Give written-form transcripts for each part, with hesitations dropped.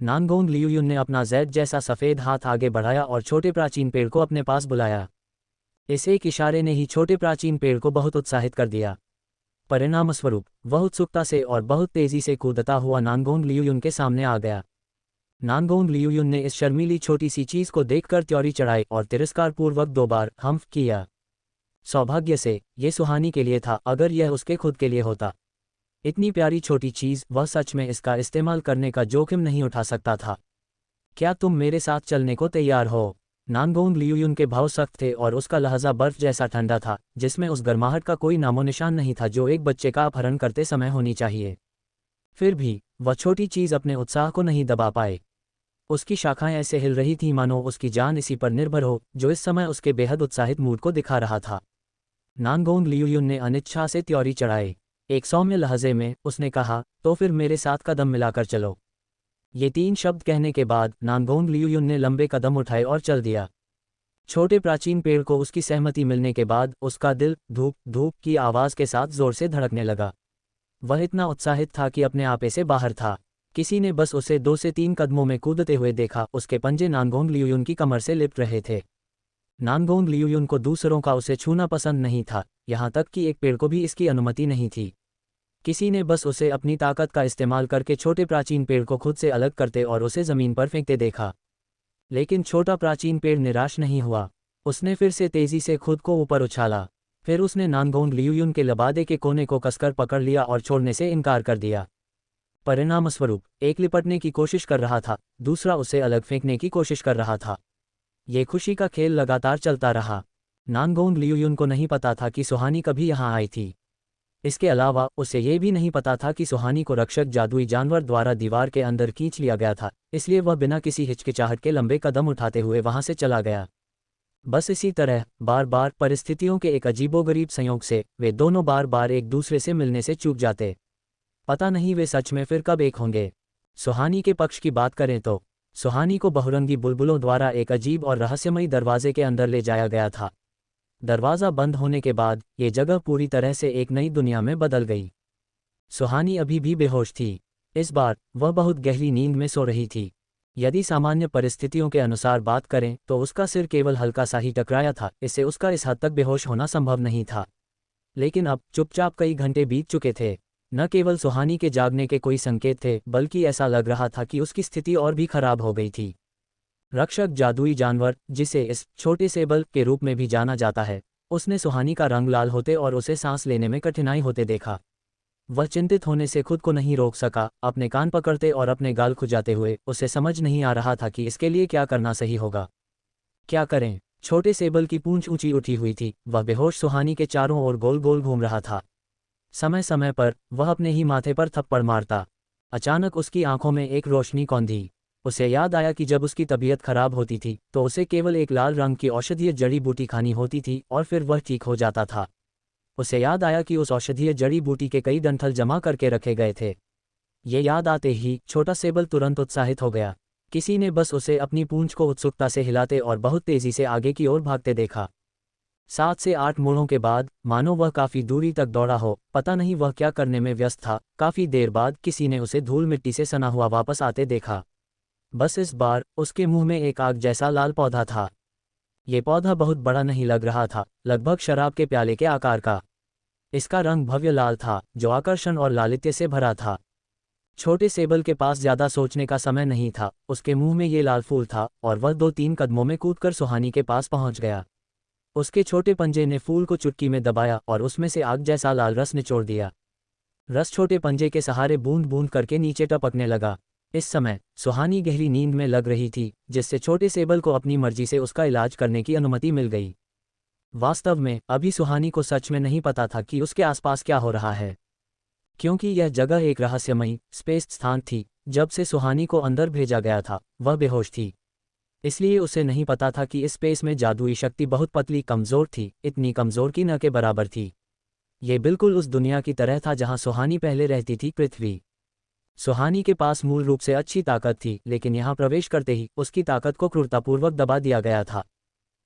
नानगोंग लियूयुन ने अपना जेड जैसा सफ़ेद हाथ आगे बढ़ाया और छोटे प्राचीन पेड़ को अपने पास बुलाया। इस एक इशारे ने ही छोटे प्राचीन पेड़ को बहुत उत्साहित कर दिया। परिणामस्वरूप वह उत्सुकता से और बहुत तेजी से कूदता हुआ नानगोंग लियूयुन के सामने आ गया। नानगोंग लियूयुन ने इस शर्मीली छोटी सी चीज को देखकर त्योरी चढ़ाई और तिरस्कारपूर्वक 2 बार हम्फ किया। सौभाग्य से ये सुहानी के लिए था, अगर यह उसके खुद के लिए होता। इतनी प्यारी छोटी चीज, वह सच में इसका इस्तेमाल करने का जोखिम नहीं उठा सकता था। क्या तुम मेरे साथ चलने को तैयार हो? नानगोंग लियूयुन के भाव सख्त थे और उसका लहजा बर्फ जैसा ठंडा था, जिसमें उस गर्माहट का कोई नामोनिशान नहीं था जो एक बच्चे का अपहरण करते समय होनी चाहिए। फिर भी वह छोटी चीज अपने उत्साह को नहीं दबा पाए। उसकी शाखाएं ऐसे हिल रही थीं मानो उसकी जान इसी पर निर्भर हो, जो इस समय उसके बेहद उत्साहित मूड को दिखा रहा था। नानगोंग लियूयुन ने अनिच्छा से त्योरी चढ़ाए। एक सौम्य लहजे में उसने कहा, तो फिर मेरे साथ कदम मिलाकर चलो। ये 3 शब्द कहने के बाद नानगोंग लियूयुन ने लंबे कदम उठाए और चल दिया। छोटे प्राचीन पेड़ को उसकी सहमति मिलने के बाद उसका दिल धूप धूप की आवाज़ के साथ जोर से धड़कने लगा। वह इतना उत्साहित था कि अपने आपे से बाहर था। किसी ने बस उसे 2 से 3 कदमों में कूदते हुए देखा। उसके पंजे नानगोंग लियूयुन की कमर से लिपट रहे थे। नानगोंग लियूयुन को दूसरों का उसे छूना पसंद नहीं था, यहाँ तक कि एक पेड़ को भी इसकी अनुमति नहीं थी। किसी ने बस उसे अपनी ताकत का इस्तेमाल करके छोटे प्राचीन पेड़ को खुद से अलग करते और उसे ज़मीन पर फेंकते देखा। लेकिन छोटा प्राचीन पेड़ निराश नहीं हुआ। उसने फिर से तेजी से खुद को ऊपर उछाला। फिर उसने नानगोंग लियूयुन के लबादे के कोने को कसकर पकड़ लिया और छोड़ने से इनकार कर दिया। परिणामस्वरूप एक लिपटने की कोशिश कर रहा था, दूसरा उसे अलग फेंकने की कोशिश कर रहा था। ये खुशी का खेल लगातार चलता रहा। नानगोंग लियूयुन को नहीं पता था कि सुहानी कभी यहाँ आई थी। इसके अलावा उसे ये भी नहीं पता था कि सुहानी को रक्षक जादुई जानवर द्वारा दीवार के अंदर खींच लिया गया था, इसलिए वह बिना किसी हिचकिचाहट के लंबे कदम उठाते हुए वहां से चला गया। बस इसी तरह बार बार परिस्थितियों के एक अजीबोगरीब संयोग से वे दोनों बार बार एक दूसरे से मिलने से चूक जाते। पता नहीं वे सच में फिर कब एक होंगे। सुहानी के पक्ष की बात करें तो सुहानी को बहुरंगी बुलबुलों द्वारा एक अजीब और रहस्यमयी दरवाजे के अंदर ले जाया गया था। दरवाज़ा बंद होने के बाद ये जगह पूरी तरह से एक नई दुनिया में बदल गई। सुहानी अभी भी बेहोश थी। इस बार वह बहुत गहरी नींद में सो रही थी। यदि सामान्य परिस्थितियों के अनुसार बात करें तो उसका सिर केवल हल्का सा ही टकराया था, इससे उसका इस हद तक बेहोश होना संभव नहीं था। लेकिन अब चुपचाप कई घंटे बीत चुके थे। न केवल सुहानी के जागने के कोई संकेत थे, बल्कि ऐसा लग रहा था कि उसकी स्थिति और भी खराब हो गई थी। रक्षक जादुई जानवर, जिसे इस छोटे सेबल के रूप में भी जाना जाता है, उसने सुहानी का रंग लाल होते और उसे सांस लेने में कठिनाई होते देखा। वह चिंतित होने से खुद को नहीं रोक सका। अपने कान पकड़ते और अपने गाल खुजाते हुए उसे समझ नहीं आ रहा था कि इसके लिए क्या करना सही होगा। क्या करें? छोटे सेबल की पूंछ ऊंची उठी हुई थी। वह बेहोश सुहानी के चारों ओर गोल गोल घूम रहा था। समय समय पर वह अपने ही माथे पर थप्पड़ मारता। अचानक उसकी आंखों में एक रोशनी कौंधी। उसे याद आया कि जब उसकी तबीयत खराब होती थी तो उसे केवल एक लाल रंग की औषधीय जड़ी बूटी खानी होती थी और फिर वह ठीक हो जाता था। उसे याद आया कि उस औषधीय जड़ी बूटी के कई डंठल जमा करके रखे गए थे। ये याद आते ही छोटा सेबल तुरंत उत्साहित हो गया। किसी ने बस उसे अपनी पूंछ को उत्सुकता से हिलाते और बहुत तेजी से आगे की ओर भागते देखा। 7 से 8 मोड़ों के बाद मानो वह काफी दूरी तक दौड़ा हो। पता नहीं वह क्या करने में व्यस्त था। काफी देर बाद किसी ने उसे धूल मिट्टी से सना हुआ वापस आते देखा। बस इस बार उसके मुंह में एक आग जैसा लाल पौधा था। ये पौधा बहुत बड़ा नहीं लग रहा था, लगभग शराब के प्याले के आकार का। इसका रंग भव्य लाल था, जो आकर्षण और लालित्य से भरा था। छोटे सेबल के पास ज्यादा सोचने का समय नहीं था। उसके मुंह में ये लाल फूल था और वह 2-3 कदमों में कूदकर सुहानी के पास पहुंच गया। उसके छोटे पंजे ने फूल को चुटकी में दबाया और उसमें से आग जैसा लाल रस निचोड़ दिया। रस छोटे पंजे के सहारे बूंद बूंद करके नीचे टपकने लगा। इस समय सुहानी गहरी नींद में लग रही थी, जिससे छोटे सेबल को अपनी मर्जी से उसका इलाज करने की अनुमति मिल गई। वास्तव में अभी सुहानी को सच में नहीं पता था कि उसके आसपास क्या हो रहा है, क्योंकि यह जगह एक रहस्यमयी स्पेस स्थान थी। जब से सुहानी को अंदर भेजा गया था वह बेहोश थी, इसलिए उसे नहीं पता था कि इस स्पेस में जादुई शक्ति बहुत पतली कमज़ोर थी, इतनी कमज़ोर कि न के बराबर थी। ये बिल्कुल उस दुनिया की तरह था जहां सुहानी पहले रहती थी, पृथ्वी। सुहानी के पास मूल रूप से अच्छी ताकत थी, लेकिन यहाँ प्रवेश करते ही उसकी ताकत को क्रूरतापूर्वक दबा दिया गया था।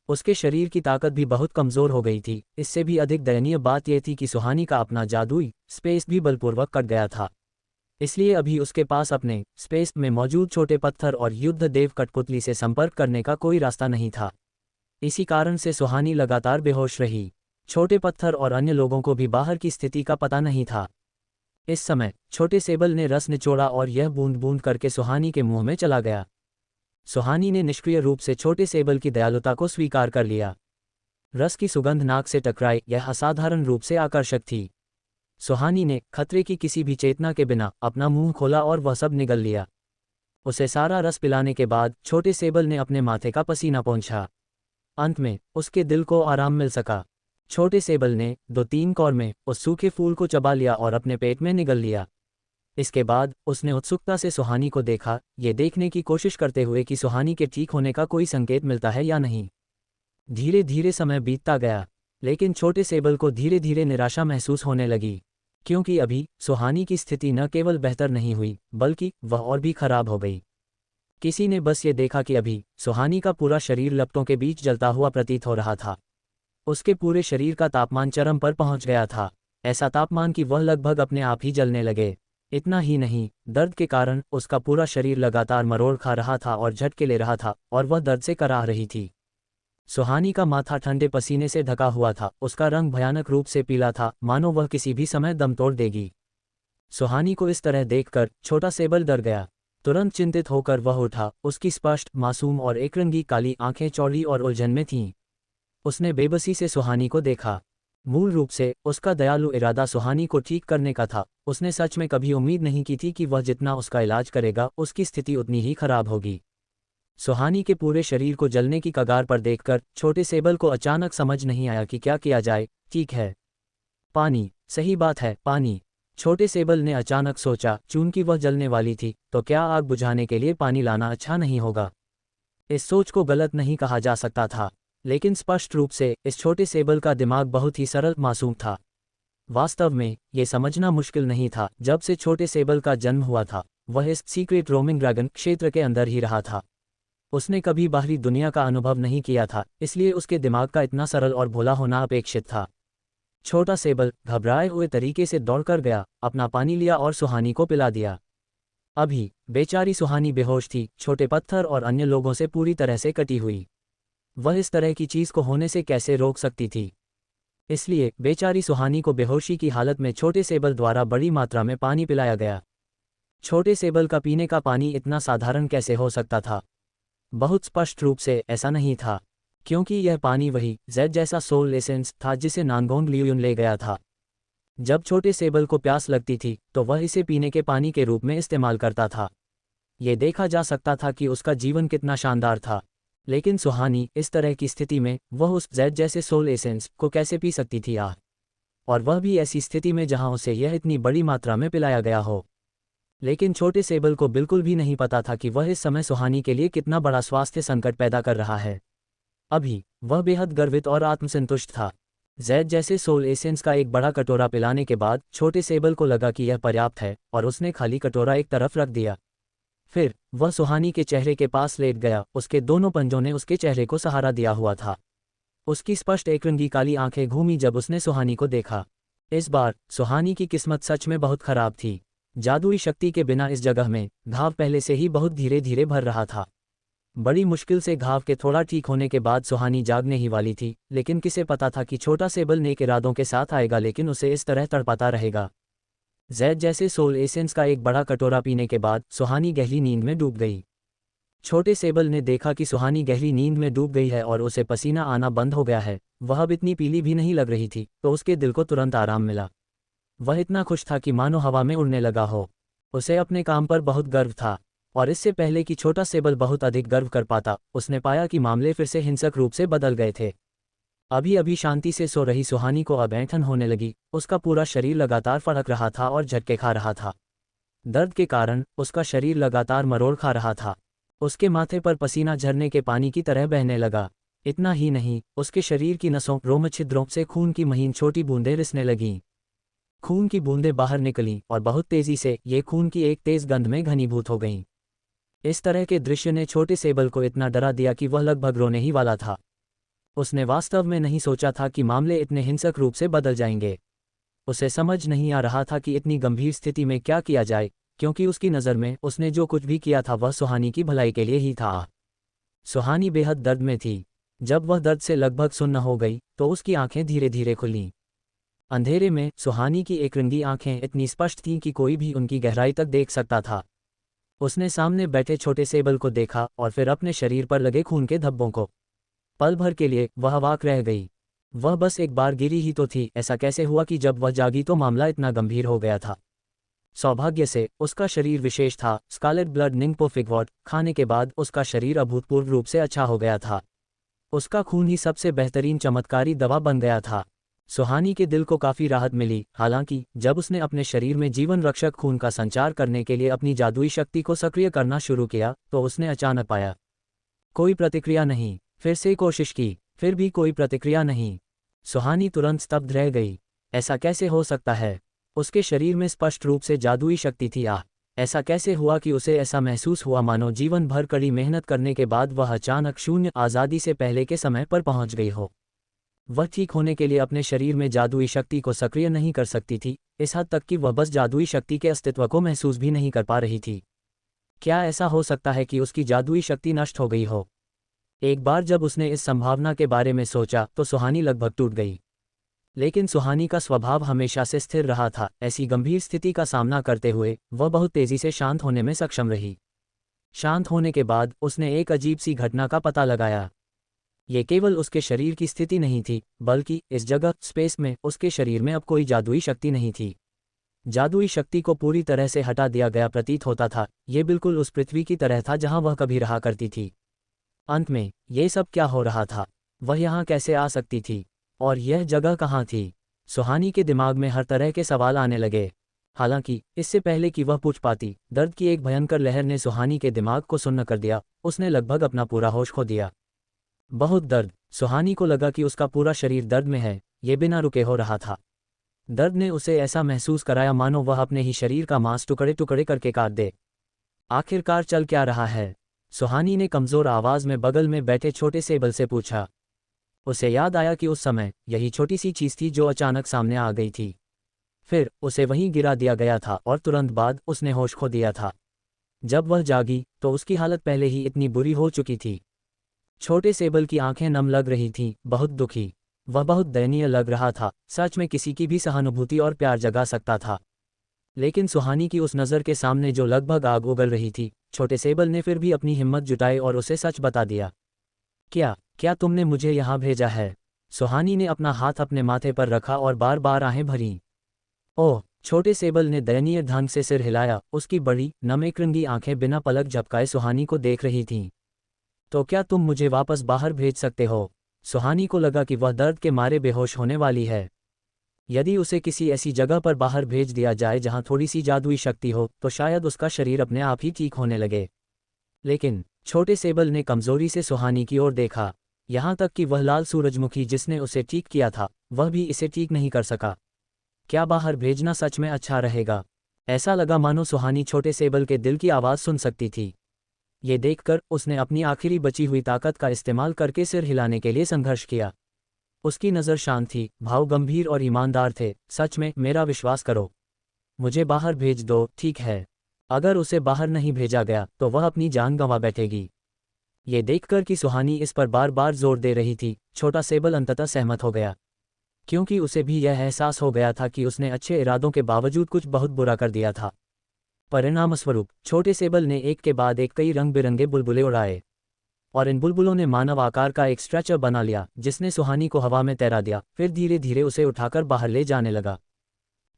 उसके शरीर की ताकत भी बहुत कमज़ोर हो गई थी। इससे भी अधिक दयनीय बात यह थी कि सुहानी का अपना जादुई स्पेस भी बलपूर्वक कट गया था। इसलिए अभी उसके पास अपने स्पेस में मौजूद छोटे पत्थर और युद्ध देव कठपुतली से संपर्क करने का कोई रास्ता नहीं था। इसी कारण से सुहानी लगातार बेहोश रही। छोटे पत्थर और अन्य लोगों को भी बाहर की स्थिति का पता नहीं था। इस समय छोटे सेबल ने रस निचोड़ा और यह बूंद बूंद करके सुहानी के मुंह में चला गया। सुहानी ने निष्क्रिय रूप से छोटे सेबल की दयालुता को स्वीकार कर लिया। रस की सुगंध नाक से टकराई, यह असाधारण रूप से आकर्षक थी। सुहानी ने खतरे की किसी भी चेतना के बिना अपना मुंह खोला और वह सब निगल लिया। उसे सारा रस पिलाने के बाद छोटे सेबल ने अपने माथे का पसीना पोंछा। अंत में उसके दिल को आराम मिल सका। छोटे सेबल ने 2-3 कौर में उस सूखे फूल को चबा लिया और अपने पेट में निगल लिया। इसके बाद उसने उत्सुकता से सुहानी को देखा, ये देखने की कोशिश करते हुए कि सुहानी के ठीक होने का कोई संकेत मिलता है या नहीं। धीरे धीरे समय बीतता गया, लेकिन छोटे सेबल को धीरे धीरे निराशा महसूस होने लगी, क्योंकि अभी सुहानी की स्थिति न केवल बेहतर नहीं हुई बल्कि वह और भी खराब हो गई। किसी ने बस ये देखा कि अभी सुहानी का पूरा शरीर लपटों के बीच जलता हुआ प्रतीत हो रहा था। उसके पूरे शरीर का तापमान चरम पर पहुंच गया था, ऐसा तापमान कि वह लगभग अपने आप ही जलने लगे। इतना ही नहीं, दर्द के कारण उसका पूरा शरीर लगातार मरोड़ खा रहा था और झटके ले रहा था और वह दर्द से कराह रही थी। सुहानी का माथा ठंडे पसीने से ढका हुआ था, उसका रंग भयानक रूप से पीला था, मानो वह किसी भी समय दम तोड़ देगी। सुहानी को इस तरह देखकर छोटा सेबल डर गया। तुरंत चिंतित होकर वह उठा। उसकी स्पष्ट, मासूम और एकरंगी काली आंखें चौड़ी और उलझन में थीं। उसने बेबसी से सुहानी को देखा। मूल रूप से उसका दयालु इरादा सुहानी को ठीक करने का था। उसने सच में कभी उम्मीद नहीं की थी कि वह जितना उसका इलाज करेगा उसकी स्थिति उतनी ही खराब होगी। सुहानी के पूरे शरीर को जलने की कगार पर देखकर छोटे सेबल को अचानक समझ नहीं आया कि क्या किया जाए। ठीक है, पानी, सही बात है, पानी। छोटे सेबल ने अचानक सोचा, चूंकि वह जलने वाली थी तो क्या आग बुझाने के लिए पानी लाना अच्छा नहीं होगा। इस सोच को गलत नहीं कहा जा सकता था, लेकिन स्पष्ट रूप से इस छोटे सेबल का दिमाग बहुत ही सरल, मासूम था। वास्तव में ये समझना मुश्किल नहीं था, जब से छोटे सेबल का जन्म हुआ था वह इस सीक्रेट रोमिंग ड्रैगन क्षेत्र के अंदर ही रहा था। उसने कभी बाहरी दुनिया का अनुभव नहीं किया था, इसलिए उसके दिमाग का इतना सरल और भोला होना अपेक्षित था। छोटा सेबल घबराए हुए तरीके से दौड़कर गया, अपना पानी लिया और सुहानी को पिला दिया। अभी बेचारी सुहानी बेहोश थी, छोटे पत्थर और अन्य लोगों से पूरी तरह से कटी हुई। वह इस तरह की चीज को होने से कैसे रोक सकती थी। इसलिए बेचारी सुहानी को बेहोशी की हालत में छोटे सेबल द्वारा बड़ी मात्रा में पानी पिलाया गया। छोटे सेबल का पीने का पानी इतना साधारण कैसे हो सकता था? बहुत स्पष्ट रूप से ऐसा नहीं था, क्योंकि यह पानी वही जेड जैसा सोल एसेंस था जिसे नांगोंग लियुन ले गया था। जब छोटे सेबल को प्यास लगती थी तो वह इसे पीने के पानी के रूप में इस्तेमाल करता था। ये देखा जा सकता था कि उसका जीवन कितना शानदार था। लेकिन सुहानी इस तरह की स्थिति में वह उस जेड जैसे सोल एसेंस को कैसे पी सकती थी? और वह भी ऐसी स्थिति में जहां उसे यह इतनी बड़ी मात्रा में पिलाया गया हो। लेकिन छोटे सेबल को बिल्कुल भी नहीं पता था कि वह इस समय सुहानी के लिए कितना बड़ा स्वास्थ्य संकट पैदा कर रहा है। अभी वह बेहद गर्वित और आत्मसंतुष्ट था। जेड जैसे सोल एसेंस का एक बड़ा कटोरा पिलाने के बाद छोटे सेबल को लगा कि यह पर्याप्त है और उसने खाली कटोरा एक तरफ रख दिया। फिर वह सुहानी के चेहरे के पास लेट गया। उसके दोनों पंजों ने उसके चेहरे को सहारा दिया हुआ था। उसकी स्पष्ट एकरंगी काली आंखें घूमी जब उसने सुहानी को देखा। इस बार सुहानी की किस्मत सच में बहुत खराब थी। जादुई शक्ति के बिना इस जगह में घाव पहले से ही बहुत धीरे धीरे भर रहा था। बड़ी मुश्किल से घाव के थोड़ा ठीक होने के बाद सुहानी जागने ही वाली थी, लेकिन किसे पता था कि छोटा सेबल नेक इरादों के साथ आएगा लेकिन उसे इस तरह तड़पाता रहेगा। जेड जैसे सोल एसेंस का एक बड़ा कटोरा पीने के बाद सुहानी गहरी नींद में डूब गई। छोटे सेबल ने देखा कि सुहानी गहरी नींद में डूब गई है और उसे पसीना आना बंद हो गया है। वह अब इतनी पीली भी नहीं लग रही थी, तो उसके दिल को तुरंत आराम मिला। वह इतना खुश था कि मानो हवा में उड़ने लगा हो। उसे अपने काम पर बहुत गर्व था, और इससे पहले कि छोटा सेबल बहुत अधिक गर्व कर पाता, उसने पाया कि मामले फिर से हिंसक रूप से बदल गए थे। अभी अभी शांति से सो रही सुहानी को अब ऐंठन होने लगी। उसका पूरा शरीर लगातार फड़क रहा था और झटके खा रहा था। दर्द के कारण उसका शरीर लगातार मरोड़ खा रहा था। उसके माथे पर पसीना झरने के पानी की तरह बहने लगा। इतना ही नहीं, उसके शरीर की नसों, रोम छिद्रों से खून की महीन छोटी बूंदें रिसने लगीं। खून की बूंदें बाहर निकलीं और बहुत तेजी से ये खून की एक तेज गंध में घनीभूत हो गईं। इस तरह के दृश्य ने छोटे सेबल को इतना डरा दिया कि वह लगभग रोने ही वाला था। उसने वास्तव में नहीं सोचा था कि मामले इतने हिंसक रूप से बदल जाएंगे। उसे समझ नहीं आ रहा था कि इतनी गंभीर स्थिति में क्या किया जाए, क्योंकि उसकी नज़र में उसने जो कुछ भी किया था वह सुहानी की भलाई के लिए ही था। सुहानी बेहद दर्द में थी। जब वह दर्द से लगभग सुन्न हो गई तो उसकी आंखें धीरे धीरे खुलीं। अंधेरे में सुहानी की एक रंगी आंखें इतनी स्पष्ट थीं कि कोई भी उनकी गहराई तक देख सकता था। उसने सामने बैठे छोटे सेबल को देखा और फिर अपने शरीर पर लगे खून के धब्बों को। पल भर के लिए वह अवाक रह गई। वह बस एक बार गिरी ही तो थी, ऐसा कैसे हुआ कि जब वह जागी तो मामला इतना गंभीर हो गया था। सौभाग्य से उसका शरीर विशेष था। स्कारलेट ब्लड निंगपो फिगवॉट खाने के बाद उसका शरीर अभूतपूर्व रूप से अच्छा हो गया था। उसका खून ही सबसे बेहतरीन चमत्कारी दवा बन गया था। सुहानी के दिल को काफ़ी राहत मिली। हालांकि जब उसने अपने शरीर में जीवन रक्षक खून का संचार करने के लिए अपनी जादुई शक्ति को सक्रिय करना शुरू किया तो उसने अचानक पाया कोई प्रतिक्रिया नहीं। फिर से कोशिश की, फिर भी कोई प्रतिक्रिया नहीं। सुहानी तुरंत स्तब्ध रह गई। ऐसा कैसे हो सकता है? उसके शरीर में स्पष्ट रूप से जादुई शक्ति थी। ऐसा कैसे हुआ कि उसे ऐसा महसूस हुआ मानो जीवन भर कड़ी मेहनत करने के बाद वह अचानक शून्य आज़ादी से पहले के समय पर पहुंच गई हो। वह ठीक होने के लिए अपने शरीर में जादुई शक्ति को सक्रिय नहीं कर सकती थी, इस हद तक कि वह बस जादुई शक्ति के अस्तित्व को महसूस भी नहीं कर पा रही थी। क्या ऐसा हो सकता है कि उसकी जादुई शक्ति नष्ट हो गई हो? एक बार जब उसने इस संभावना के बारे में सोचा तो सुहानी लगभग टूट गई। लेकिन सुहानी का स्वभाव हमेशा से स्थिर रहा था। ऐसी गंभीर स्थिति का सामना करते हुए वह बहुत तेजी से शांत होने में सक्षम रही। शांत होने के बाद उसने एक अजीब सी घटना का पता लगाया। ये केवल उसके शरीर की स्थिति नहीं थी, बल्कि इस जगह स्पेस में उसके शरीर में अब कोई जादुई शक्ति नहीं थी। जादुई शक्ति को पूरी तरह से हटा दिया गया प्रतीत होता था। ये बिल्कुल उस पृथ्वी की तरह था जहां वह कभी रहा करती थी। अंत में ये सब क्या हो रहा था? वह यहाँ कैसे आ सकती थी? और यह जगह कहाँ थी? सुहानी के दिमाग में हर तरह के सवाल आने लगे। हालांकि इससे पहले कि वह पूछ पाती, दर्द की एक भयंकर लहर ने सुहानी के दिमाग को सुन्न कर दिया। उसने लगभग अपना पूरा होश खो दिया। बहुत दर्द। सुहानी को लगा कि उसका पूरा शरीर दर्द में है। ये बिना रुके हो रहा था। दर्द ने उसे ऐसा महसूस कराया मानो वह अपने ही शरीर का मांस टुकड़े टुकड़े करके काट दे। आखिरकार चल क्या रहा है? सुहानी ने कमज़ोर आवाज़ में बगल में बैठे छोटे सेबल से पूछा। उसे याद आया कि उस समय यही छोटी सी चीज़ थी जो अचानक सामने आ गई थी। फिर उसे वहीं गिरा दिया गया था और तुरंत बाद उसने होश खो दिया था। जब वह जागी तो उसकी हालत पहले ही इतनी बुरी हो चुकी थी। छोटे सेबल की आंखें नम लग रही थीं, बहुत दुखी। वह बहुत दयनीय लग रहा था, सच में किसी की भी सहानुभूति और प्यार जगा सकता था। लेकिन सुहानी की उस नज़र के सामने जो लगभग आग उगल रही थी, छोटे सेबल ने फिर भी अपनी हिम्मत जुटाई और उसे सच बता दिया। क्या तुमने मुझे यहाँ भेजा है? सुहानी ने अपना हाथ अपने माथे पर रखा और बार बार आहें भरीं। ओह! छोटे सेबल ने दयनीय ढंग से सिर हिलाया। उसकी बड़ी नम एक रंगी आंखें बिना पलक झपकाए सुहानी को देख रही थीं। तो क्या तुम मुझे वापस बाहर भेज सकते हो? सुहानी को लगा कि वह दर्द के मारे बेहोश होने वाली है। यदि उसे किसी ऐसी जगह पर बाहर भेज दिया जाए जहां थोड़ी सी जादुई शक्ति हो तो शायद उसका शरीर अपने आप ही ठीक होने लगे। लेकिन छोटे सेबल ने कमजोरी से सुहानी की ओर देखा। यहाँ तक कि वह लाल सूरजमुखी जिसने उसे ठीक किया था, वह भी इसे ठीक नहीं कर सका। क्या बाहर भेजना सच में अच्छा रहेगा? ऐसा लगा मानो सुहानी छोटे सेबल के दिल की आवाज़ सुन सकती थी। ये देखकर उसने अपनी आखिरी बची हुई ताकत का इस्तेमाल करके सिर हिलाने के लिए संघर्ष किया। उसकी नज़र शांत थी, भाव गंभीर और ईमानदार थे। सच में, मेरा विश्वास करो। मुझे बाहर भेज दो, ठीक है? अगर उसे बाहर नहीं भेजा गया तो वह अपनी जान गंवा बैठेगी। ये देखकर कि सुहानी इस पर बार बार जोर दे रही थी, छोटा सेबल अंततः सहमत हो गया। क्योंकि उसे भी यह एहसास हो गया था कि उसने अच्छे इरादों के बावजूद कुछ बहुत बुरा कर दिया था। परिणामस्वरूप छोटे सेबल ने एक के बाद एक कई रंग बिरंगे बुलबुले उड़ाए और इन बुलबुलों ने मानव आकार का एक स्ट्रेचर बना लिया जिसने सुहानी को हवा में तैरा दिया, फिर धीरे धीरे उसे उठाकर बाहर ले जाने लगा।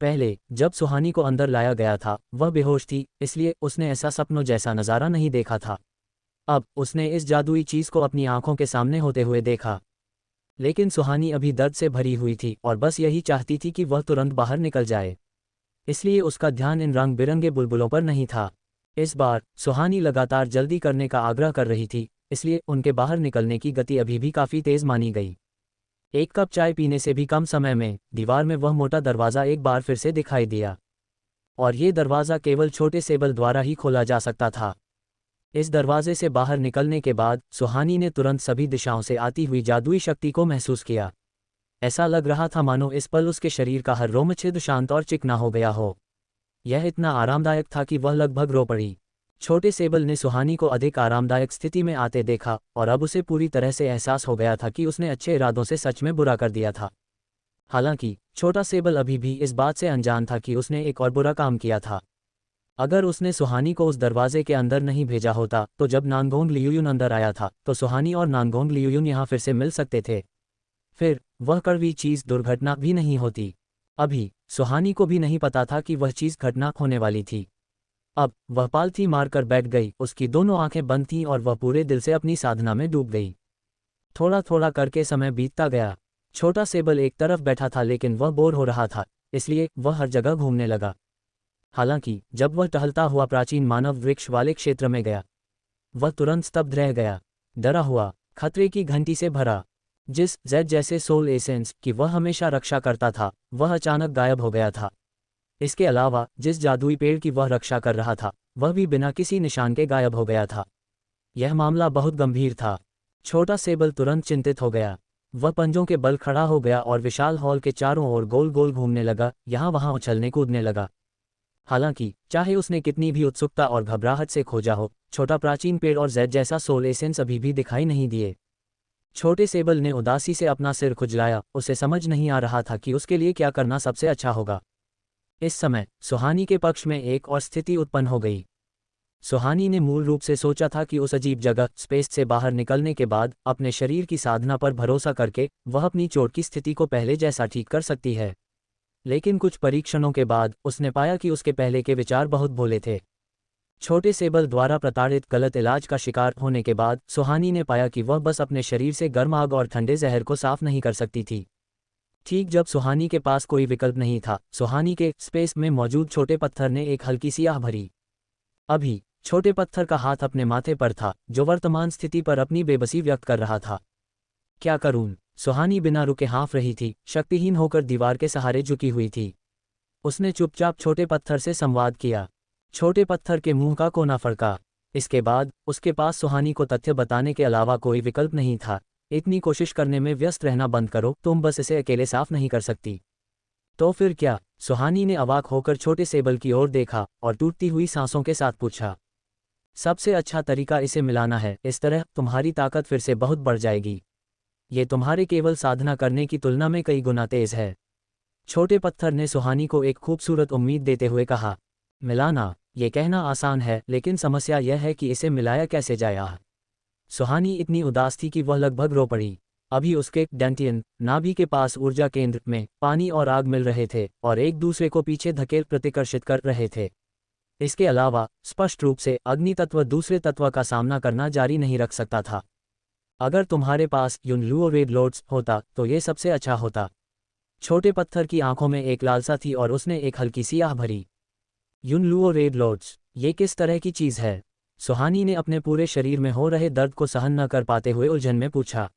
पहले जब सुहानी को अंदर लाया गया था वह बेहोश थी, इसलिए उसने ऐसा सपनों जैसा नज़ारा नहीं देखा था। अब उसने इस जादुई चीज़ को अपनी आंखों के सामने होते हुए देखा। लेकिन सुहानी अभी दर्द से भरी हुई थी और बस यही चाहती थी कि वह तुरंत बाहर निकल जाए। इसलिए उसका ध्यान इन रंग बिरंगे बुलबुलों पर नहीं था। इस बार सुहानी लगातार जल्दी करने का आग्रह कर रही थी, इसलिए उनके बाहर निकलने की गति अभी भी काफ़ी तेज़ मानी गई। एक कप चाय पीने से भी कम समय में दीवार में वह मोटा दरवाज़ा एक बार फिर से दिखाई दिया, और ये दरवाज़ा केवल छोटे सेबल द्वारा ही खोला जा सकता था। इस दरवाजे से बाहर निकलने के बाद सुहानी ने तुरंत सभी दिशाओं से आती हुई जादुई शक्ति को महसूस किया। ऐसा लग रहा था मानो इस पल उसके शरीर का हर रोम छिद्र शांत और चिकना हो गया हो। यह इतना आरामदायक था कि वह लगभग रो पड़ी। छोटे सेबल ने सुहानी को अधिक आरामदायक स्थिति में आते देखा और अब उसे पूरी तरह से एहसास हो गया था कि उसने अच्छे इरादों से सच में बुरा कर दिया था। हालांकि छोटा सेबल अभी भी इस बात से अनजान था कि उसने एक और बुरा काम किया था। अगर उसने सुहानी को उस दरवाजे के अंदर नहीं भेजा होता तो जब नांगोंग लियूयुन अंदर आया था तो सुहानी और नांगोंग लियूयुन यहाँ फिर से मिल सकते थे। फिर वह कड़वी चीज़ दुर्घटना भी नहीं होती। अभी सुहानी को भी नहीं पता था कि वह चीज़ घटना होने वाली थी। अब वह पालथी मारकर बैठ गई, उसकी दोनों आंखें बंद थीं और वह पूरे दिल से अपनी साधना में डूब गई। थोड़ा थोड़ा करके समय बीतता गया। छोटा सेबल एक तरफ बैठा था लेकिन वह बोर हो रहा था, इसलिए वह हर जगह घूमने लगा। हालांकि जब वह टहलता हुआ प्राचीन मानव वृक्ष वाले क्षेत्र में गया, वह तुरंत स्तब्ध रह गया, डरा हुआ, खतरे की घंटी से भरा। जिस जेड जैसे सोल एसेंस की वह हमेशा रक्षा करता था, वह अचानक गायब हो गया था। इसके अलावा जिस जादुई पेड़ की वह रक्षा कर रहा था, वह भी बिना किसी निशान के गायब हो गया था। यह मामला बहुत गंभीर था। छोटा सेबल तुरंत चिंतित हो गया। वह पंजों के बल खड़ा हो गया और विशाल हॉल के चारों ओर गोल गोल घूमने लगा, यहाँ वहाँ उछलने कूदने लगा। हालांकि चाहे उसने कितनी भी उत्सुकता और घबराहट से खोजा हो, छोटा प्राचीन पेड़ और जेड जैसा सोल एसेंस अभी भी दिखाई नहीं दिए। छोटे सेबल ने उदासी से अपना सिर खुजलाया, उसे समझ नहीं आ रहा था कि उसके लिए क्या करना सबसे अच्छा होगा। इस समय सुहानी के पक्ष में एक और स्थिति उत्पन्न हो गई। सुहानी ने मूल रूप से सोचा था कि उस अजीब जगह स्पेस से बाहर निकलने के बाद अपने शरीर की साधना पर भरोसा करके वह अपनी चोट की स्थिति को पहले जैसा ठीक कर सकती है। लेकिन कुछ परीक्षणों के बाद उसने पाया कि उसके पहले के विचार बहुत भोले थे। छोटे सेबल द्वारा प्रताड़ित गलत इलाज का शिकार होने के बाद सुहानी ने पाया कि वह बस अपने शरीर से गर्म आग और ठंडे जहर को साफ नहीं कर सकती थी। ठीक जब सुहानी के पास कोई विकल्प नहीं था, सुहानी के स्पेस में मौजूद छोटे पत्थर ने एक हल्की सी आह भरी। अभी छोटे पत्थर का हाथ अपने माथे पर था, जो वर्तमान स्थिति पर अपनी बेबसी व्यक्त कर रहा था। क्या करूं? सुहानी बिना रुके हाँफ रही थी, शक्तिहीन होकर दीवार के सहारे झुकी हुई थी। उसने चुपचाप छोटे पत्थर से संवाद किया। छोटे पत्थर के मुंह का कोना फड़का। इसके बाद उसके पास सुहानी को तथ्य बताने के अलावा कोई विकल्प नहीं था। इतनी कोशिश करने में व्यस्त रहना बंद करो, तुम बस इसे अकेले साफ नहीं कर सकती। तो फिर क्या? सुहानी ने अवाक होकर छोटे सेबल की ओर देखा और टूटती हुई सांसों के साथ पूछा। सबसे अच्छा तरीका इसे मिलाना है, इस तरह तुम्हारी ताकत फिर से बहुत बढ़ जाएगी। ये तुम्हारे केवल साधना करने की तुलना में कई गुना तेज है। छोटे पत्थर ने सुहानी को एक खूबसूरत उम्मीद देते हुए कहा। मिलाना? ये कहना आसान है, लेकिन समस्या यह है कि इसे मिलाया कैसे जाए। सुहानी इतनी उदास थी कि वह लगभग रो पड़ी। अभी उसके डेंटियन नाभि के पास ऊर्जा केंद्र में पानी और आग मिल रहे थे और एक दूसरे को पीछे धकेल प्रतिकर्षित कर रहे थे। इसके अलावा स्पष्ट रूप से अग्नि तत्व दूसरे तत्व का सामना करना जारी नहीं रख सकता था। अगर तुम्हारे पास युनलुओ रेड लॉर्ड्स होता तो ये सबसे अच्छा होता। छोटे पत्थर की आंखों में एक लालसा थी और उसने एक हल्की सी आह भरी। युनलुओ रेड लॉर्ड्स, ये किस तरह की चीज़ है? सुहानी ने अपने पूरे शरीर में हो रहे दर्द को सहन न कर पाते हुए उलझन में पूछा।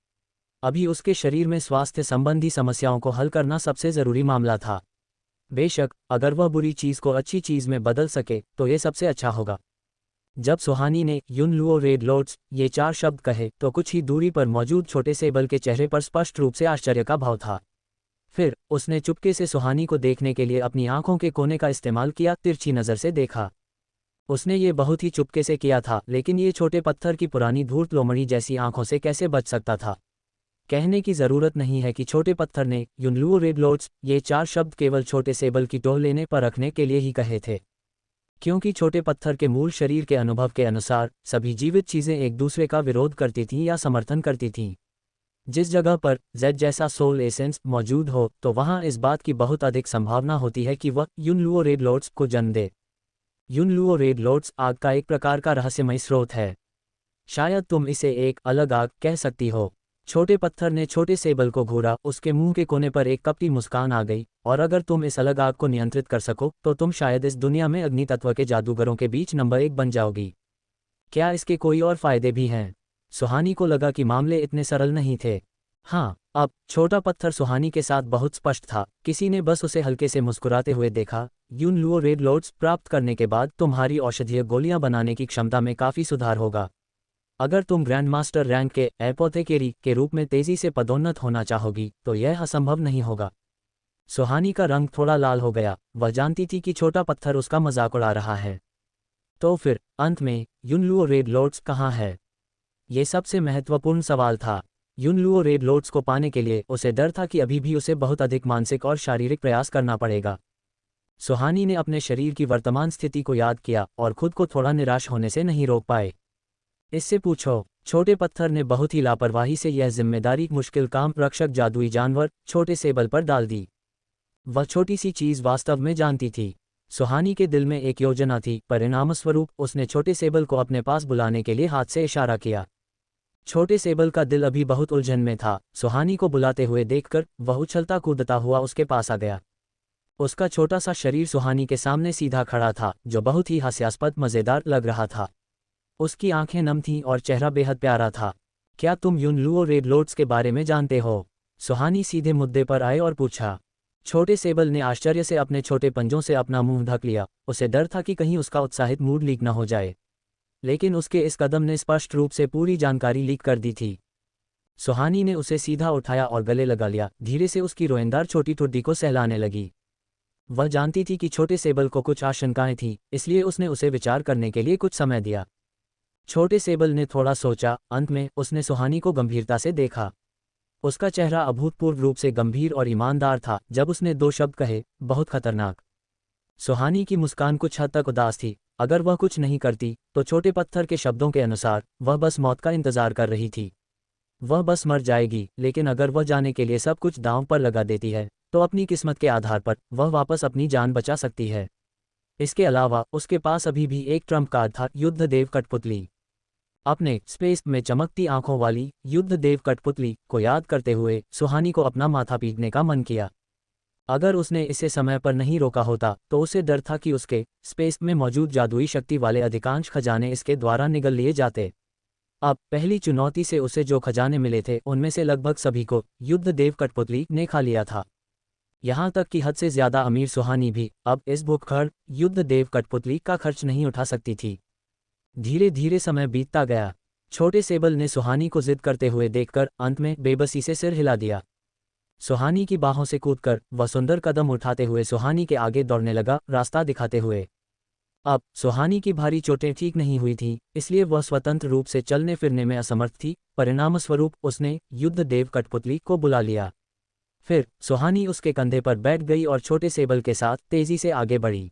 अभी उसके शरीर में स्वास्थ्य संबंधी समस्याओं को हल करना सबसे ज़रूरी मामला था। बेशक अगर वह बुरी चीज़ को अच्छी चीज़ में बदल सके तो ये सबसे अच्छा होगा। जब सुहानी ने युनलुओ रेड लॉर्ड्स ये 4 शब्द कहे तो कुछ ही दूरी पर मौजूद छोटे सेबल के चेहरे पर स्पष्ट रूप से आश्चर्य का भाव था। फिर उसने चुपके से सुहानी को देखने के लिए अपनी आंखों के कोने का इस्तेमाल किया, तिरछी नज़र से देखा। उसने ये बहुत ही चुपके से किया था, लेकिन ये छोटे पत्थर की पुरानी धूर्त लोमड़ी जैसी आंखों से कैसे बच सकता था? कहने की ज़रूरत नहीं है कि छोटे पत्थर ने युनलुओ रेड लॉर्ड्स ये 4 शब्द केवल छोटे सेबल की टोह लेने पर रखने के लिए ही कहे थे, क्योंकि छोटे पत्थर के मूल शरीर के अनुभव के अनुसार सभी जीवित चीज़ें एक दूसरे का विरोध करती थीं या समर्थन करती थीं। जिस जगह पर जेड जैसा सोल एसेंस मौजूद हो तो वहाँ इस बात की बहुत अधिक संभावना होती है कि वह युनलुओ रेड लॉर्ड्स को जन्म दे। युनलुओ रेड लॉर्ड्स आग का एक प्रकार का रहस्यमय स्रोत है। शायद तुम इसे एक अलग आग कह सकती हो। छोटे पत्थर ने छोटे सेबल को घूरा, उसके मुंह के कोने पर एक कपटी मुस्कान आ गई। और अगर तुम इस अलग आग को नियंत्रित कर सको तो तुम शायद इस दुनिया में अग्नि तत्व के जादूगरों के बीच नंबर 1 बन जाओगी। क्या इसके कोई और फायदे भी हैं? सुहानी को लगा कि मामले इतने सरल नहीं थे। हाँ, अब छोटा पत्थर सुहानी के साथ बहुत स्पष्ट था। किसी ने बस उसे हल्के से मुस्कुराते हुए देखा। युनलुओ रेड लॉर्ड्स प्राप्त करने के बाद तुम्हारी औषधीय गोलियां बनाने की क्षमता में काफ़ी सुधार होगा। अगर तुम ग्रैंड मास्टर रैंक के एपोथेकेरी के रूप में तेजी से पदोन्नत होना चाहोगी तो यह असंभव नहीं होगा। सुहानी का रंग थोड़ा लाल हो गया, वह जानती थी कि छोटा पत्थर उसका मजाक उड़ा रहा है। तो फिर अंत में युनलुओ रेड लॉर्ड्स कहाँ है? ये सबसे महत्वपूर्ण सवाल था। युनलुओ रेड लॉर्ड्स को पाने के लिए उसे डर था कि अभी भी उसे बहुत अधिक मानसिक और शारीरिक प्रयास करना पड़ेगा। सुहानी ने अपने शरीर की वर्तमान स्थिति को याद किया और खुद को थोड़ा निराश होने से नहीं रोक पाए। इससे पूछो, छोटे पत्थर ने बहुत ही लापरवाही से यह जिम्मेदारी मुश्किल काम रक्षक जादुई जानवर छोटे सेबल पर डाल दी। वह छोटी सी चीज वास्तव में जानती थी। सुहानी के दिल में एक योजना थी, परिणामस्वरूप उसने छोटे सेबल को अपने पास बुलाने के लिए हाथ से इशारा किया। छोटे सेबल का दिल अभी बहुत उलझन में था। सुहानी को बुलाते हुए देखकर वह उछलता कूदता हुआ उसके पास आ गया। उसका छोटा सा शरीर सुहानी के सामने सीधा खड़ा था, जो बहुत ही हास्यास्पद मज़ेदार लग रहा था। उसकी आंखें नम थीं और चेहरा बेहद प्यारा था। क्या तुम युनलुओ रेड लॉर्ड्स के बारे में जानते हो? सुहानी सीधे मुद्दे पर आए और पूछा। छोटे सेबल ने आश्चर्य से अपने छोटे पंजों से अपना मुंह ढक लिया। उसे डर था कि कहीं उसका उत्साहित मूड लीक न हो जाए, लेकिन उसके इस कदम ने स्पष्ट रूप से पूरी जानकारी लीक कर दी थी। सुहानी ने उसे सीधा उठाया और गले लगा लिया, धीरे से उसकी रोएंदार छोटी ठुड्डी को सहलाने लगी। वह जानती थी कि छोटे सेबल को कुछ आशंकाएं थीं, इसलिए उसने उसे विचार करने के लिए कुछ समय दिया। छोटे सेबल ने थोड़ा सोचा, अंत में उसने सुहानी को गंभीरता से देखा। उसका चेहरा अभूतपूर्व रूप से गंभीर और ईमानदार था जब उसने दो शब्द कहे, बहुत खतरनाक। सुहानी की मुस्कान कुछ हद तक उदास थी। अगर वह कुछ नहीं करती तो छोटे पत्थर के शब्दों के अनुसार वह बस मौत का इंतजार कर रही थी। वह बस मर जाएगी, लेकिन अगर वह जाने के लिए सब कुछ दांव पर लगा देती है तो अपनी किस्मत के आधार पर वह वापस अपनी जान बचा सकती है। इसके अलावा उसके पास अभी भी एक ट्रम्प कार्ड था, युद्ध देव कठपुतली। अपने स्पेस में चमकती आंखों वाली युद्ध देव कठपुतली को याद करते हुए सुहानी को अपना माथा पीटने का मन किया। अगर उसने इसे समय पर नहीं रोका होता तो उसे डर था कि उसके स्पेस में मौजूद जादुई शक्ति वाले अधिकांश खजाने इसके द्वारा निगल लिए जाते। अब पहली चुनौती से उसे जो खजाने मिले थे उनमें से लगभग सभी को युद्ध देव कठपुतली ने खा लिया था। यहाँ तक कि हद से ज्यादा अमीर सुहानी भी अब इस भूखड़ युद्ध देव कठपुतली का खर्च नहीं उठा सकती थी। धीरे धीरे समय बीतता गया। छोटे सेबल ने सुहानी को जिद करते हुए देखकर अंत में बेबसी से सिर हिला दिया। सुहानी की बाहों से कूदकर वह सुंदर कदम उठाते हुए सुहानी के आगे दौड़ने लगा, रास्ता दिखाते हुए। अब सुहानी की भारी चोटें ठीक नहीं हुई थीं, इसलिए वह स्वतंत्र रूप से चलने फिरने में असमर्थ थी। परिणामस्वरूप उसने युद्ध देव कठपुतली को बुला लिया। फिर सुहानी उसके कंधे पर बैठ गई और छोटे सेबल के साथ तेजी से आगे बढ़ी।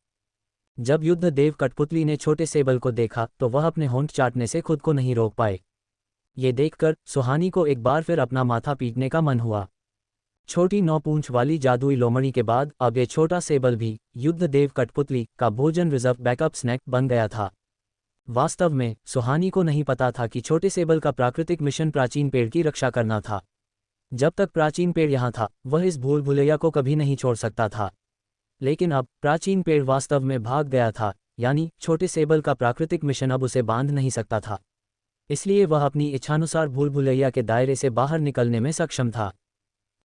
जब युद्ध देव कठपुतली ने छोटे सेबल को देखा तो वह अपने होंठ चाटने से खुद को नहीं रोक पाए। ये देखकर सुहानी को एक बार फिर अपना माथा पीटने का मन हुआ। छोटी 9 पूंछ वाली जादुई लोमड़ी के बाद अब ये छोटा सेबल भी युद्ध देव कठपुतली का भोजन रिजर्व बैकअप स्नैक बन गया था। वास्तव में सुहानी को नहीं पता था कि छोटे सेबल का प्राकृतिक मिशन प्राचीन पेड़ की रक्षा करना था। जब तक प्राचीन पेड़ यहाँ था वह इस भूल भुलैया को कभी नहीं छोड़ सकता था, लेकिन अब प्राचीन पेड़ वास्तव में भाग गया था, यानी छोटे सेबल का प्राकृतिक मिशन अब उसे बांध नहीं सकता था। इसलिए वह अपनी इच्छानुसार भूल भुलैया के दायरे से बाहर निकलने में सक्षम था।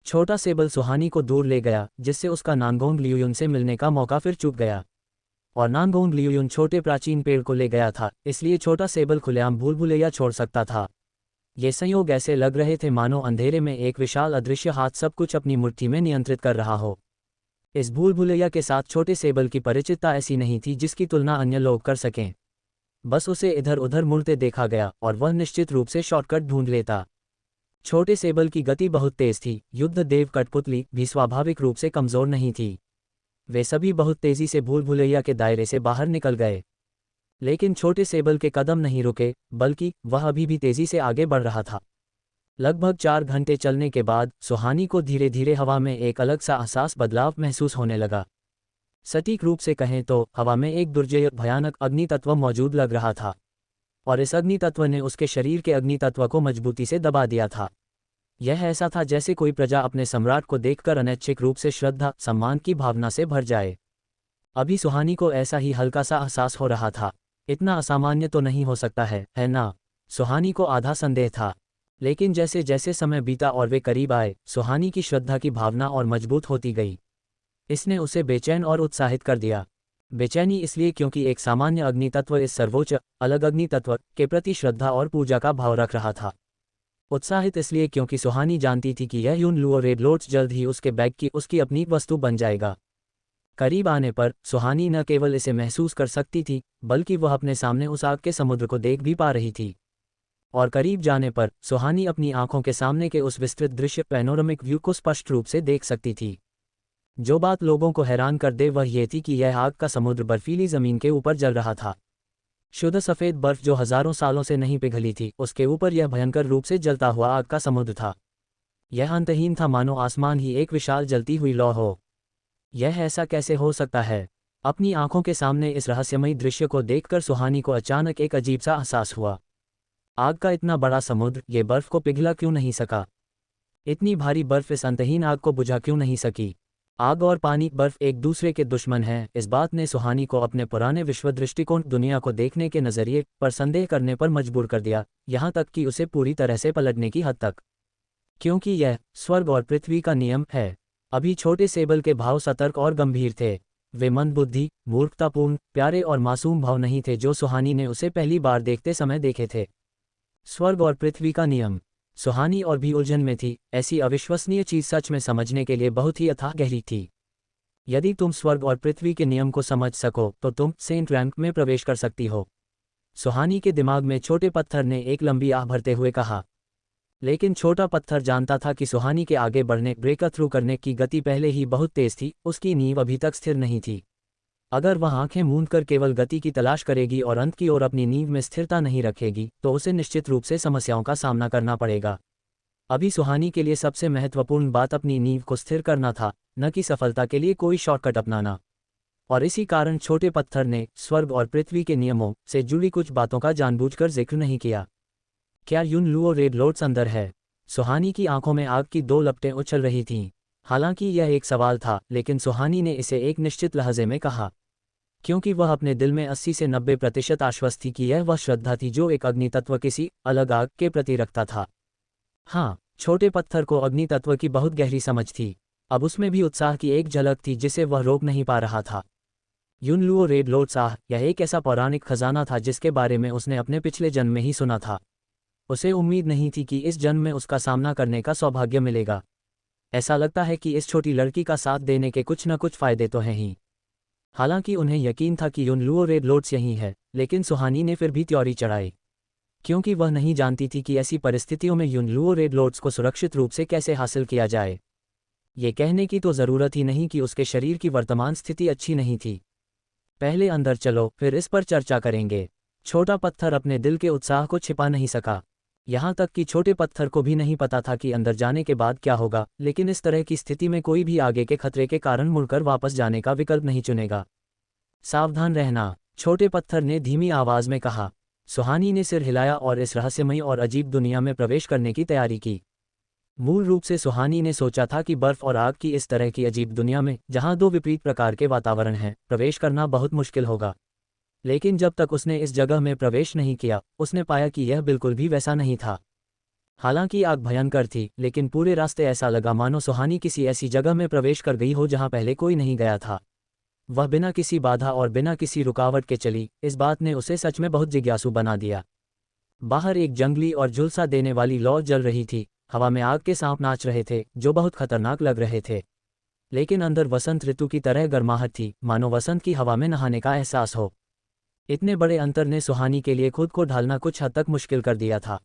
छोटा सेबल सुहानी को दूर ले गया, जिससे उसका नानगोंग लियुयुन से मिलने का मौका फिर चूक गया। और नानगोंग लियुयुन छोटे प्राचीन पेड़ को ले गया था, इसलिए छोटा सेबल खुलेआम भूल भुलैया छोड़ सकता था। ये संयोग ऐसे लग रहे थे मानो अंधेरे में एक विशाल अदृश्य हाथ सब कुछ अपनी मुट्ठी में नियंत्रित कर रहा हो। इस भूल भुलैया के साथ छोटे सेबल की परिचितता ऐसी नहीं थी जिसकी तुलना अन्य लोग कर सकें। बस उसे इधर उधर मुड़ते देखा गया और वह निश्चित रूप से शॉर्टकट ढूंढ लेता। छोटे सेबल की गति बहुत तेज थी। युद्ध देव कठपुतली भी स्वाभाविक रूप से कमजोर नहीं थी। वे सभी बहुत तेजी से भूल भुलैया के दायरे से बाहर निकल गए, लेकिन छोटे सेबल के कदम नहीं रुके, बल्कि वह अभी भी तेजी से आगे बढ़ रहा था। लगभग 4 घंटे चलने के बाद सुहानी को धीरे धीरे हवा में एक अलग सा एहसास बदलाव महसूस होने लगा। सटीक रूप से कहें तो हवा में एक दुर्जय भयानक अग्नि तत्व मौजूद लग रहा था, और इस अग्नि तत्व ने उसके शरीर के अग्नि तत्व को मजबूती से दबा दिया था। यह ऐसा था जैसे कोई प्रजा अपने सम्राट को देखकर अनैच्छिक रूप से श्रद्धा सम्मान की भावना से भर जाए। अभी सुहानी को ऐसा ही हल्का सा एहसास हो रहा था। इतना असामान्य तो नहीं हो सकता है ना? सुहानी को आधा संदेह था, लेकिन जैसे जैसे समय बीता और वे करीब आए, सुहानी की श्रद्धा की भावना और मजबूत होती गई। इसने उसे बेचैन और उत्साहित कर दिया। बेचैनी इसलिए क्योंकि एक सामान्य अग्नि तत्व इस सर्वोच्च अलग अग्नि तत्व के प्रति श्रद्धा और पूजा का भाव रख रहा था। उत्साहित इसलिए क्योंकि सुहानी जानती थी कि यह यून लुओ रेड लोट्स जल्द ही उसके बैग की उसकी अपनी वस्तु बन जाएगा। करीब आने पर सुहानी न केवल इसे महसूस कर सकती थी, बल्कि वह अपने सामने उस आग के समुद्र को देख भी पा रही थी। और करीब जाने पर सुहानी अपनी आंखों के सामने के उस विस्तृत दृश्य पैनोरामिक व्यू को स्पष्ट रूप से देख सकती थी। जो बात लोगों को हैरान कर दे वह ये थी कि यह आग का समुद्र बर्फीली जमीन के ऊपर जल रहा था। शुद्ध सफ़ेद बर्फ जो हजारों सालों से नहीं पिघली थी, उसके ऊपर यह भयंकर रूप से जलता हुआ आग का समुद्र था। यह अंतहीन था, मानो आसमान ही एक विशाल जलती हुई लौ हो। यह ऐसा कैसे हो सकता है? अपनी आंखों के सामने इस रहस्यमयी दृश्य को देखकर सुहानी को अचानक एक अजीब सा एहसास हुआ। आग का इतना बड़ा समुद्र, ये बर्फ को पिघला क्यों नहीं सका? इतनी भारी बर्फ इस अंतहीन आग को बुझा क्यों नहीं सकी? आग और पानी, बर्फ एक दूसरे के दुश्मन हैं। इस बात ने सुहानी को अपने पुराने विश्व दृष्टिकोण, दुनिया को देखने के नज़रिए पर संदेह करने पर मजबूर कर दिया, यहाँ तक कि उसे पूरी तरह से पलटने की हद तक। क्योंकि यह स्वर्ग और पृथ्वी का नियम है। अभी छोटे सेबल के भाव सतर्क और गंभीर थे। वे मंदबुद्धि, मूर्खतापूर्ण, प्यारे और मासूम भाव नहीं थे जो सुहानी ने उसे पहली बार देखते समय देखे थे। स्वर्ग और पृथ्वी का नियम। सुहानी और भी उलझन में थी। ऐसी अविश्वसनीय चीज सच में समझने के लिए बहुत ही अथाह गहरी थी। यदि तुम स्वर्ग और पृथ्वी के नियम को समझ सको तो तुम सेंट रैंक में प्रवेश कर सकती हो। सुहानी के दिमाग में छोटे पत्थर ने एक लंबी आह भरते हुए कहा। लेकिन छोटा पत्थर जानता था कि सुहानी के आगे बढ़ने, ब्रेक थ्रू करने की गति पहले ही बहुत तेज थी, उसकी नींव अभी तक स्थिर नहीं थी। अगर वह आंखें मूंद कर केवल गति की तलाश करेगी और अंत की ओर अपनी नींव में स्थिरता नहीं रखेगी तो उसे निश्चित रूप से समस्याओं का सामना करना पड़ेगा। अभी सुहानी के लिए सबसे महत्वपूर्ण बात अपनी नींव को स्थिर करना था, न कि सफलता के लिए कोई शॉर्टकट अपनाना। और इसी कारण छोटे पत्थर ने स्वर्ग और पृथ्वी के नियमों से जुड़ी कुछ बातों का जानबूझकर जिक्र नहीं किया। क्या यून लुओ रेड लोट्स अंदर है? सुहानी की आंखों में आग की दो लपटें उछल रही थीं। हालांकि यह एक सवाल था, लेकिन सुहानी ने इसे एक निश्चित लहजे में कहा, क्योंकि वह अपने दिल में 80 से 90% आश्वस्त थी कि यह वह श्रद्धा थी जो एक अग्नि तत्व किसी अलग आग के प्रति रखता था। हाँ, छोटे पत्थर को अग्नि तत्व की बहुत गहरी समझ थी। अब उसमें भी उत्साह की एक झलक थी जिसे वह रोक नहीं पा रहा था। यून लुओ रेड लोट्स आह, यह एक ऐसा पौराणिक खजाना था जिसके बारे में उसने अपने पिछले जन्म में ही सुना था। उसे उम्मीद नहीं थी कि इस जन्म में उसका सामना करने का सौभाग्य मिलेगा। ऐसा लगता है कि इस छोटी लड़की का साथ देने के कुछ न कुछ फायदे तो हैं ही। हालांकि उन्हें यकीन था कि यून लुओ रेड लोट्स यही है, लेकिन सुहानी ने फिर भी त्योरी चढ़ाई, क्योंकि वह नहीं जानती थी कि ऐसी परिस्थितियों में यून लुओ रेड लोट्स को सुरक्षित रूप से कैसे हासिल किया जाए। ये कहने की तो ज़रूरत ही नहीं कि उसके शरीर की वर्तमान स्थिति अच्छी नहीं थी। पहले अंदर चलो, फिर इस पर चर्चा करेंगे। छोटा पत्थर अपने दिल के उत्साह को छिपा नहीं सका। यहाँ तक कि छोटे पत्थर को भी नहीं पता था कि अंदर जाने के बाद क्या होगा, लेकिन इस तरह की स्थिति में कोई भी आगे के खतरे के कारण मुड़कर वापस जाने का विकल्प नहीं चुनेगा। सावधान रहना, छोटे पत्थर ने धीमी आवाज में कहा। सुहानी ने सिर हिलाया और इस रहस्यमयी और अजीब दुनिया में प्रवेश करने की तैयारी की। मूल रूप से सुहानी ने सोचा था कि बर्फ और आग की इस तरह की अजीब दुनिया में, जहां दो विपरीत प्रकार के वातावरण हैं, प्रवेश करना बहुत मुश्किल होगा। लेकिन जब तक उसने इस जगह में प्रवेश नहीं किया, उसने पाया कि यह बिल्कुल भी वैसा नहीं था। हालांकि आग भयंकर थी, लेकिन पूरे रास्ते ऐसा लगा मानो सुहानी किसी ऐसी जगह में प्रवेश कर गई हो जहां पहले कोई नहीं गया था। वह बिना किसी बाधा और बिना किसी रुकावट के चली। इस बात ने उसे सच में बहुत जिज्ञासु बना दिया। बाहर एक जंगली और झुलसा देने वाली लौ जल रही थी। हवा में आग के सांप नाच रहे थे जो बहुत खतरनाक लग रहे थे। लेकिन अंदर वसंत ऋतु की तरह गर्माहट थी, मानो वसंत की हवा में नहाने का एहसास हो। इतने बड़े अंतर ने सुहानी के लिए खुद को ढालना कुछ हद तक मुश्किल कर दिया था।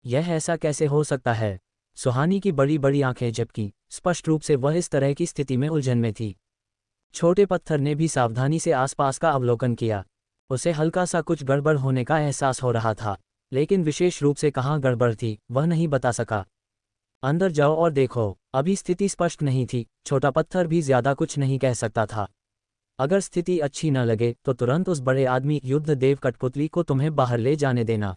यह ऐसा कैसे हो सकता है? सुहानी की बड़ी बड़ी आंखें झपकीं। स्पष्ट रूप से वह इस तरह की स्थिति में उलझन में थी। छोटे पत्थर ने भी सावधानी से आसपास का अवलोकन किया। उसे हल्का सा कुछ गड़बड़ होने का एहसास हो रहा था, लेकिन विशेष रूप से कहाँ गड़बड़ थी वह नहीं बता सका। अंदर जाओ और देखो। अभी स्थिति स्पष्ट नहीं थी। छोटा पत्थर भी ज्यादा कुछ नहीं कह सकता था। अगर स्थिति अच्छी न लगे तो तुरंत उस बड़े आदमी युद्ध देव कठपुतली को तुम्हें बाहर ले जाने देना।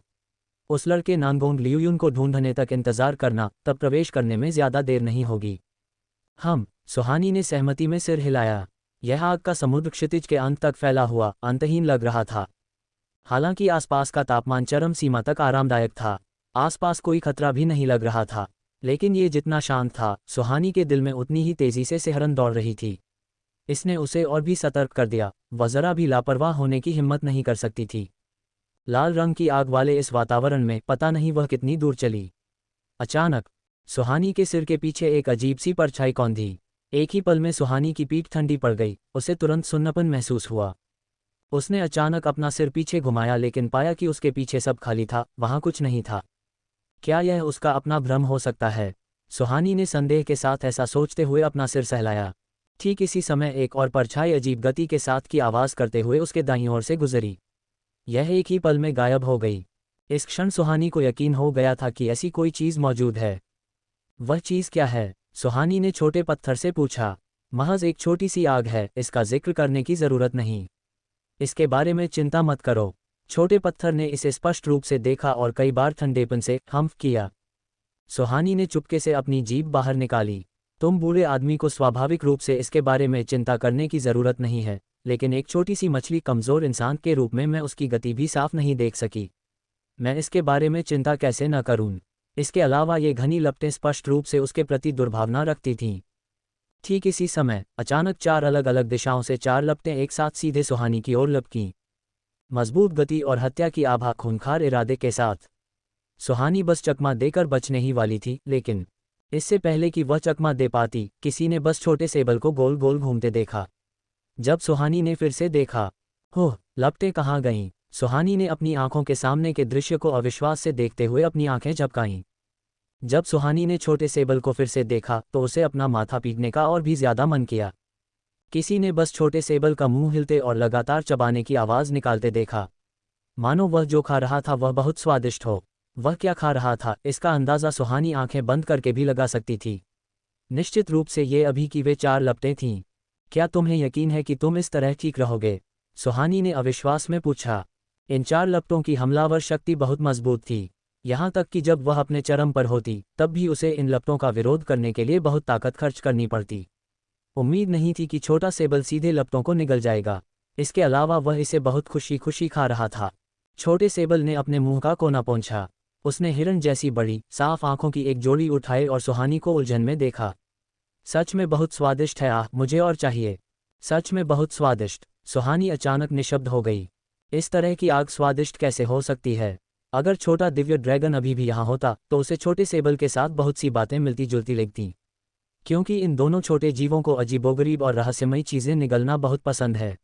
उस लड़के नानगोंग लियूयुन को ढूंढने तक इंतजार करना, तब प्रवेश करने में ज्यादा देर नहीं होगी। सुहानी ने सहमति में सिर हिलाया। यह आग का समुद्र क्षितिज के अंत तक फैला हुआ अंतहीन लग रहा था। हालांकि आसपास का तापमान चरम सीमा तक आरामदायक था। आसपास कोई खतरा भी नहीं लग रहा था, लेकिन ये जितना शांत था, सुहानी के दिल में उतनी ही तेजी से सिहरन दौड़ रही थी। इसने उसे और भी सतर्क कर दिया। वह जरा भी लापरवाह होने की हिम्मत नहीं कर सकती थी। लाल रंग की आग वाले इस वातावरण में पता नहीं वह कितनी दूर चली। अचानक सुहानी के सिर के पीछे एक अजीब सी परछाई कौंधी। एक ही पल में सुहानी की पीठ ठंडी पड़ गई, उसे तुरंत सुन्नापन महसूस हुआ। उसने अचानक अपना सिर पीछे घुमाया लेकिन पाया कि उसके पीछे सब खाली था, वहां कुछ नहीं था। क्या यह उसका अपना भ्रम हो सकता है? सुहानी ने संदेह के साथ ऐसा सोचते हुए अपना सिर सहलाया। ठीक इसी समय एक और परछाई अजीब गति के साथ की आवाज़ करते हुए उसके दाईं ओर से गुजरी। यह एक ही पल में गायब हो गई। इस क्षण सुहानी को यकीन हो गया था कि ऐसी कोई चीज़ मौजूद है। वह चीज़ क्या है? सुहानी ने छोटे पत्थर से पूछा। महज एक छोटी सी आग है, इसका जिक्र करने की ज़रूरत नहीं। इसके बारे में चिंता मत करो। छोटे पत्थर ने इसे स्पष्ट रूप से देखा और कई बार ठंडेपन से हम्फ किया। सुहानी ने चुपके से अपनी जीभ बाहर निकाली। तुम बूढ़े आदमी को स्वाभाविक रूप से इसके बारे में चिंता करने की ज़रूरत नहीं है, लेकिन एक छोटी सी मछली कमज़ोर इंसान के रूप में मैं उसकी गति भी साफ नहीं देख सकी। मैं इसके बारे में चिंता कैसे न करूं? इसके अलावा ये घनी लपटें स्पष्ट रूप से उसके प्रति दुर्भावना रखती थीं। ठीक इसी समय अचानक 4 अलग अलग दिशाओं से 4 लपटें एक साथ सीधे सुहानी की ओर लपकीं। मजबूत गति और हत्या की आभा खूंखार इरादे के साथ। सुहानी बस चकमा देकर बचने ही वाली थी, लेकिन इससे पहले कि वह चकमा दे पाती, किसी ने बस छोटे सेबल को गोल गोल घूमते देखा। जब सुहानी ने फिर से देखा, होह, लपटें कहाँ गईं? सुहानी ने अपनी आंखों के सामने के दृश्य को अविश्वास से देखते हुए अपनी आंखें झपकाईं। जब सुहानी ने छोटे सेबल को फिर से देखा तो उसे अपना माथा पीटने का और भी ज्यादा मन किया। किसी ने बस छोटे सेबल का मुंह हिलते और लगातार चबाने की आवाज़ निकालते देखा, मानो वह जो खा रहा था वह बहुत स्वादिष्ट हो। वह क्या खा रहा था, इसका अंदाज़ा सुहानी आंखें बंद करके भी लगा सकती थी। निश्चित रूप से ये अभी की वे 4 लपटें थीं। क्या तुम्हें यकीन है कि तुम इस तरह ठीक रहोगे? सुहानी ने अविश्वास में पूछा। इन 4 लपटों की हमलावर शक्ति बहुत मजबूत थी। यहाँ तक कि जब वह अपने चरम पर होती तब भी उसे इन लपटों का विरोध करने के लिए बहुत ताकत खर्च करनी पड़ती। उम्मीद नहीं थी कि छोटा सेबल सीधे लपटों को निगल जाएगा। इसके अलावा वह इसे बहुत खुशी खुशी खा रहा था। छोटे सेबल ने अपने मुंह का कोना पोंछा। उसने हिरन जैसी बड़ी साफ आंखों की एक जोड़ी उठाई और सुहानी को उलझन में देखा। सच में बहुत स्वादिष्ट है, आह, मुझे और चाहिए। सच में बहुत स्वादिष्ट। सुहानी अचानक निशब्द हो गई। इस तरह की आग स्वादिष्ट कैसे हो सकती है? अगर छोटा दिव्य ड्रैगन अभी भी यहाँ होता तो उसे छोटे सेबल के साथ बहुत सी बातें मिलती जुलती लगतीं, क्योंकि इन दोनों छोटे जीवों को अजीबोगरीब और रहस्यमयी चीज़ें निगलना बहुत पसंद है।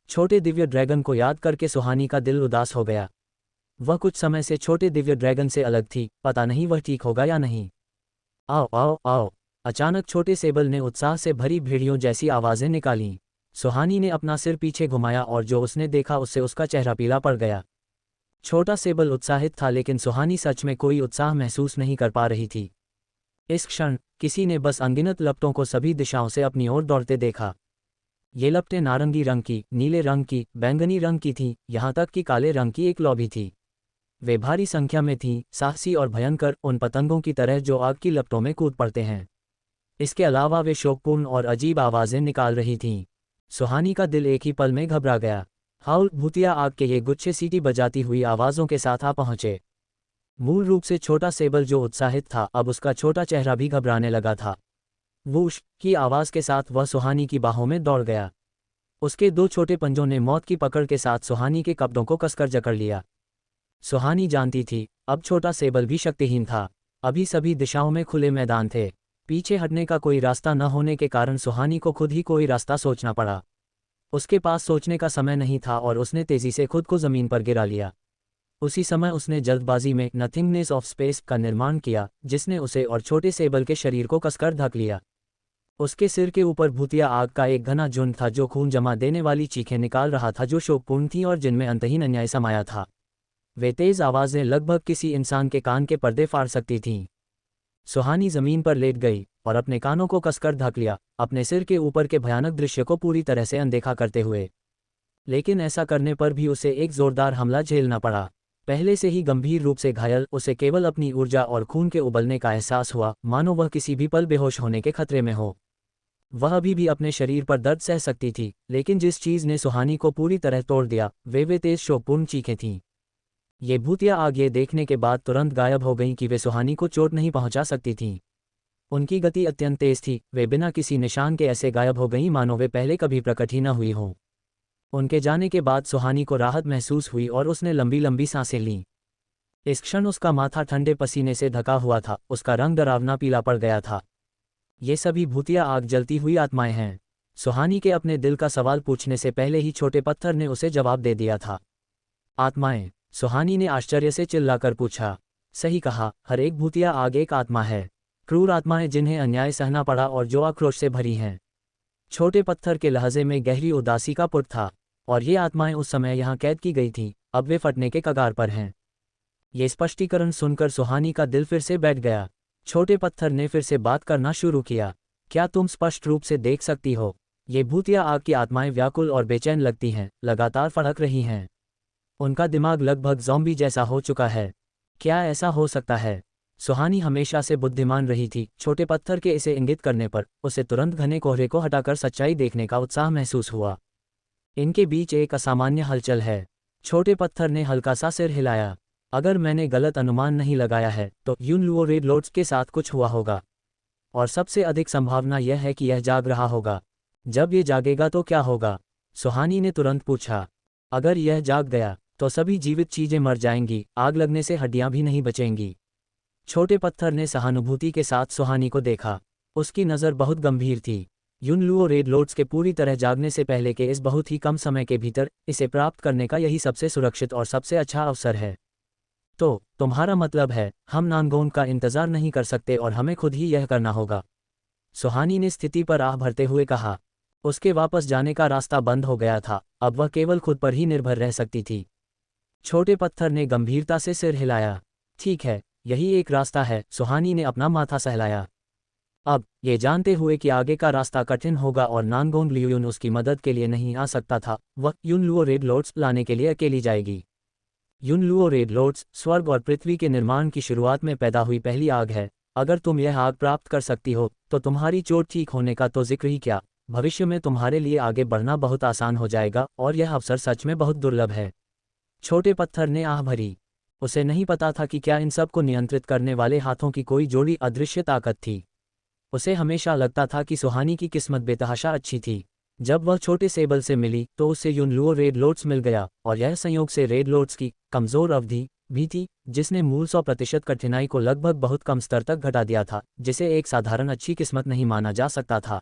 छोटे दिव्य ड्रैगन को याद करके सुहानी का दिल उदास हो गया। वह कुछ समय से छोटे दिव्य ड्रैगन से अलग थी, पता नहीं वह ठीक होगा या नहीं। आओ आओ आओ! अचानक छोटे सेबल ने उत्साह से भरी भेड़ियों जैसी आवाज़ें निकालीं। सुहानी ने अपना सिर पीछे घुमाया और जो उसने देखा उससे उसका चेहरा पीला पड़ गया। छोटा सेबल उत्साहित था लेकिन सुहानी सच में कोई उत्साह महसूस नहीं कर पा रही थी। इस क्षण किसी ने बस अनगिनत लपटों को सभी दिशाओं से अपनी ओर दौड़ते देखा। ये लपटें नारंगी रंग की, नीले रंग की, बैंगनी रंग की थीं, यहाँ तक कि काले रंग की एक लौ थी। वे भारी संख्या में थीं, साहसी और भयंकर, उन पतंगों की तरह जो आग की लपटों में कूद पड़ते हैं। इसके अलावा वे शोकपूर्ण और अजीब आवाज़ें निकाल रही थीं। सुहानी का दिल एक ही पल में घबरा गया। हाउल भूतिया आग के ये गुच्छे सीटी बजाती हुई आवाज़ों के साथ आ पहुँचे। मूल रूप से छोटा सेबल जो उत्साहित था, अब उसका छोटा चेहरा भी घबराने लगा था। वूश की आवाज़ के साथ वह सुहानी की बाहों में दौड़ गया। उसके 2 छोटे पंजों ने मौत की पकड़ के साथ सुहानी के कपड़ों को कसकर जकड़ लिया। सुहानी जानती थी, अब छोटा सेबल भी शक्तिहीन था। अभी सभी दिशाओं में खुले मैदान थे। पीछे हटने का कोई रास्ता न होने के कारण सुहानी को खुद ही कोई रास्ता सोचना पड़ा। उसके पास सोचने का समय नहीं था और उसने तेजी से खुद को ज़मीन पर गिरा लिया। उसी समय उसने जल्दबाजी में नथिंगनेस ऑफ स्पेस का निर्माण किया, जिसने उसे और छोटे सेबल के शरीर को कसकर ढक लिया। उसके सिर के ऊपर भूतिया आग का एक घना झुंड था जो खून जमा देने वाली चीखें निकाल रहा था, जो शोकपूर्ण थी और जिनमें अंतहीन अन्याय समाया था। वे तेज आवाज़ें लगभग किसी इंसान के कान के पर्दे फाड़ सकती थीं। सुहानी ज़मीन पर लेट गई और अपने कानों को कसकर ढक लिया, अपने सिर के ऊपर के भयानक दृश्य को पूरी तरह से अनदेखा करते हुए। लेकिन ऐसा करने पर भी उसे एक जोरदार हमला झेलना पड़ा। पहले से ही गंभीर रूप से घायल उसे केवल अपनी ऊर्जा और खून के उबलने का एहसास हुआ, मानो वह किसी भी पल बेहोश होने के खतरे में हो। वह अभी भी अपने शरीर पर दर्द सह सकती थी, लेकिन जिस चीज़ ने सुहानी को पूरी तरह तोड़ दिया वे तेज शोकपूर्ण चीखें थीं। ये भूतिया आग ये देखने के बाद तुरंत गायब हो गईं कि वे सुहानी को चोट नहीं पहुंचा सकती थीं। उनकी गति अत्यंत तेज थी, वे बिना किसी निशान के ऐसे गायब हो गईं मानो वे पहले कभी प्रकट ही न हुई हों। उनके जाने के बाद सुहानी को राहत महसूस हुई और उसने लंबी लंबी सांसें लीं। इस क्षण उसका माथा ठंडे पसीने से ढका हुआ था, उसका रंग डरावना पीला पड़ गया था। ये सभी भूतिया आग जलती हुई आत्माएं हैं। सुहानी के अपने दिल का सवाल पूछने से पहले ही छोटे पत्थर ने उसे जवाब दे दिया था। आत्माएं? सुहानी ने आश्चर्य से चिल्लाकर पूछा। सही कहा, हर एक भूतिया आग एक आत्मा है। क्रूर आत्माएं जिन्हें अन्याय सहना पड़ा और जो आक्रोश से भरी हैं। छोटे पत्थर के लहजे में गहरी उदासी का पुट था। और ये आत्माएं उस समय यहाँ कैद की गई थीं, अब वे फटने के कगार पर हैं। ये स्पष्टीकरण सुनकर सुहानी का दिल फिर से बैठ गया। छोटे पत्थर ने फिर से बात करना शुरू किया। क्या तुम स्पष्ट रूप से देख सकती हो? ये भूतिया आग की आत्माएं व्याकुल और बेचैन लगती हैं, लगातार फड़क रही हैं। उनका दिमाग लगभग ज़ॉम्बी जैसा हो चुका है। क्या ऐसा हो सकता है? सुहानी हमेशा से बुद्धिमान रही थी। छोटे पत्थर के इसे इंगित करने पर उसे तुरंत घने कोहरे को हटाकर सच्चाई देखने का उत्साह महसूस हुआ। इनके बीच एक असामान्य हलचल है। छोटे पत्थर ने हल्का सा सिर हिलाया। अगर मैंने गलत अनुमान नहीं लगाया है तो युनलुओ रेड लॉर्ड्स के साथ कुछ हुआ होगा। और सबसे अधिक संभावना यह है कि यह जाग रहा होगा। जब ये जागेगा तो क्या होगा? सुहानी ने तुरंत पूछा। अगर यह जाग गया तो सभी जीवित चीजें मर जाएंगी, आग लगने से हड्डियां भी नहीं बचेंगी। छोटे पत्थर ने सहानुभूति के साथ सुहानी को देखा। उसकी नज़र बहुत गंभीर थी। युनलुओ रेड लॉर्ड्स के पूरी तरह जागने से पहले के इस बहुत ही कम समय के भीतर इसे प्राप्त करने का यही सबसे सुरक्षित और सबसे अच्छा अवसर है। तो तुम्हारा मतलब है हम नानगोन का इंतजार नहीं कर सकते और हमें खुद ही यह करना होगा? सुहानी ने स्थिति पर आह भरते हुए कहा। उसके वापस जाने का रास्ता बंद हो गया था, अब वह केवल खुद पर ही निर्भर रह सकती थी। छोटे पत्थर ने गंभीरता से सिर हिलाया। ठीक है, यही एक रास्ता है। सुहानी ने अपना माथा सहलाया। अब ये जानते हुए कि आगे का रास्ता कठिन होगा और नानगोंग लियुन उसकी मदद के लिए नहीं आ सकता था, वह युनलुओ रेड लॉर्ड्स लाने के लिए अकेली जाएगी। युनलुओ रेड लॉर्ड्स स्वर्ग और पृथ्वी के निर्माण की शुरुआत में पैदा हुई पहली आग है। अगर तुम यह आग प्राप्त कर सकती हो तो तुम्हारी चोट ठीक होने का तो जिक्र ही क्या, भविष्य में तुम्हारे लिए आगे बढ़ना बहुत आसान हो जाएगा और यह अवसर सच में बहुत दुर्लभ है। छोटे पत्थर ने आह भरी। उसे नहीं पता था कि क्या इन सब को नियंत्रित करने वाले हाथों की कोई जोड़ी अदृश्य ताकत थी। उसे हमेशा लगता था कि सुहानी की किस्मत बेतहाशा अच्छी थी। जब वह छोटे सेबल से मिली तो उससे युनलुओ रेड लॉर्ड्स मिल गया और यह संयोग से रेड लॉर्ड्स की कमज़ोर अवधि भी थी, जिसने मूल 100% कठिनाई को लगभग बहुत कम स्तर तक घटा दिया था, जिसे एक साधारण अच्छी किस्मत नहीं माना जा सकता था।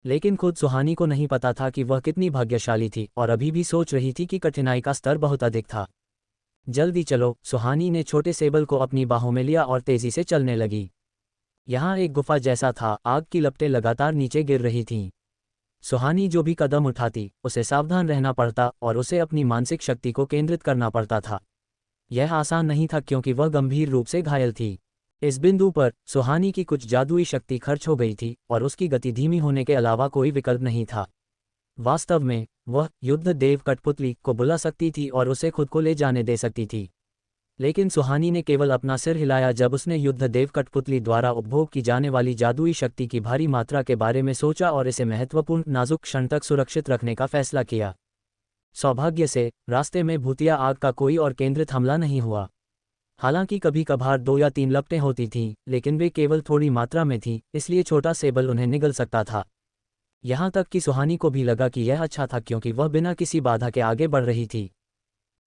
लेकिन खुद सुहानी को नहीं पता था कि वह कितनी भाग्यशाली थी और अभी भी सोच रही थी कि कठिनाई का स्तर बहुत अधिक था। जल्दी चलो, सुहानी ने छोटे सेबल को अपनी बाहों में लिया और तेजी से चलने लगी। यहाँ एक गुफा जैसा था, आग की लपटें लगातार नीचे गिर रही थीं। सुहानी जो भी कदम उठाती उसे सावधान रहना पड़ता और उसे अपनी मानसिक शक्ति को केंद्रित करना पड़ता था। यह आसान नहीं था क्योंकि वह गंभीर रूप से घायल थी। इस बिंदु पर सुहानी की कुछ जादुई शक्ति खर्च हो गई थी और उसकी गति धीमी होने के अलावा कोई विकल्प नहीं था। वास्तव में वह युद्ध देव कठपुतली को बुला सकती थी और उसे खुद को ले जाने दे सकती थी। लेकिन सुहानी ने केवल अपना सिर हिलाया जब उसने युद्ध देव कठपुतली द्वारा उपभोग की जाने वाली जादुई शक्ति की भारी मात्रा के बारे में सोचा और इसे महत्वपूर्ण नाजुक क्षण तक सुरक्षित रखने का फैसला किया। सौभाग्य से रास्ते में भूतिया आग का कोई और केंद्रित हमला नहीं हुआ। हालांकि कभी कभार 2 या 3 लपटें होती थीं, लेकिन वे केवल थोड़ी मात्रा में थीं, इसलिए छोटा सेबल उन्हें निगल सकता था। यहाँ तक कि सुहानी को भी लगा कि यह अच्छा था क्योंकि वह बिना किसी बाधा के आगे बढ़ रही थी।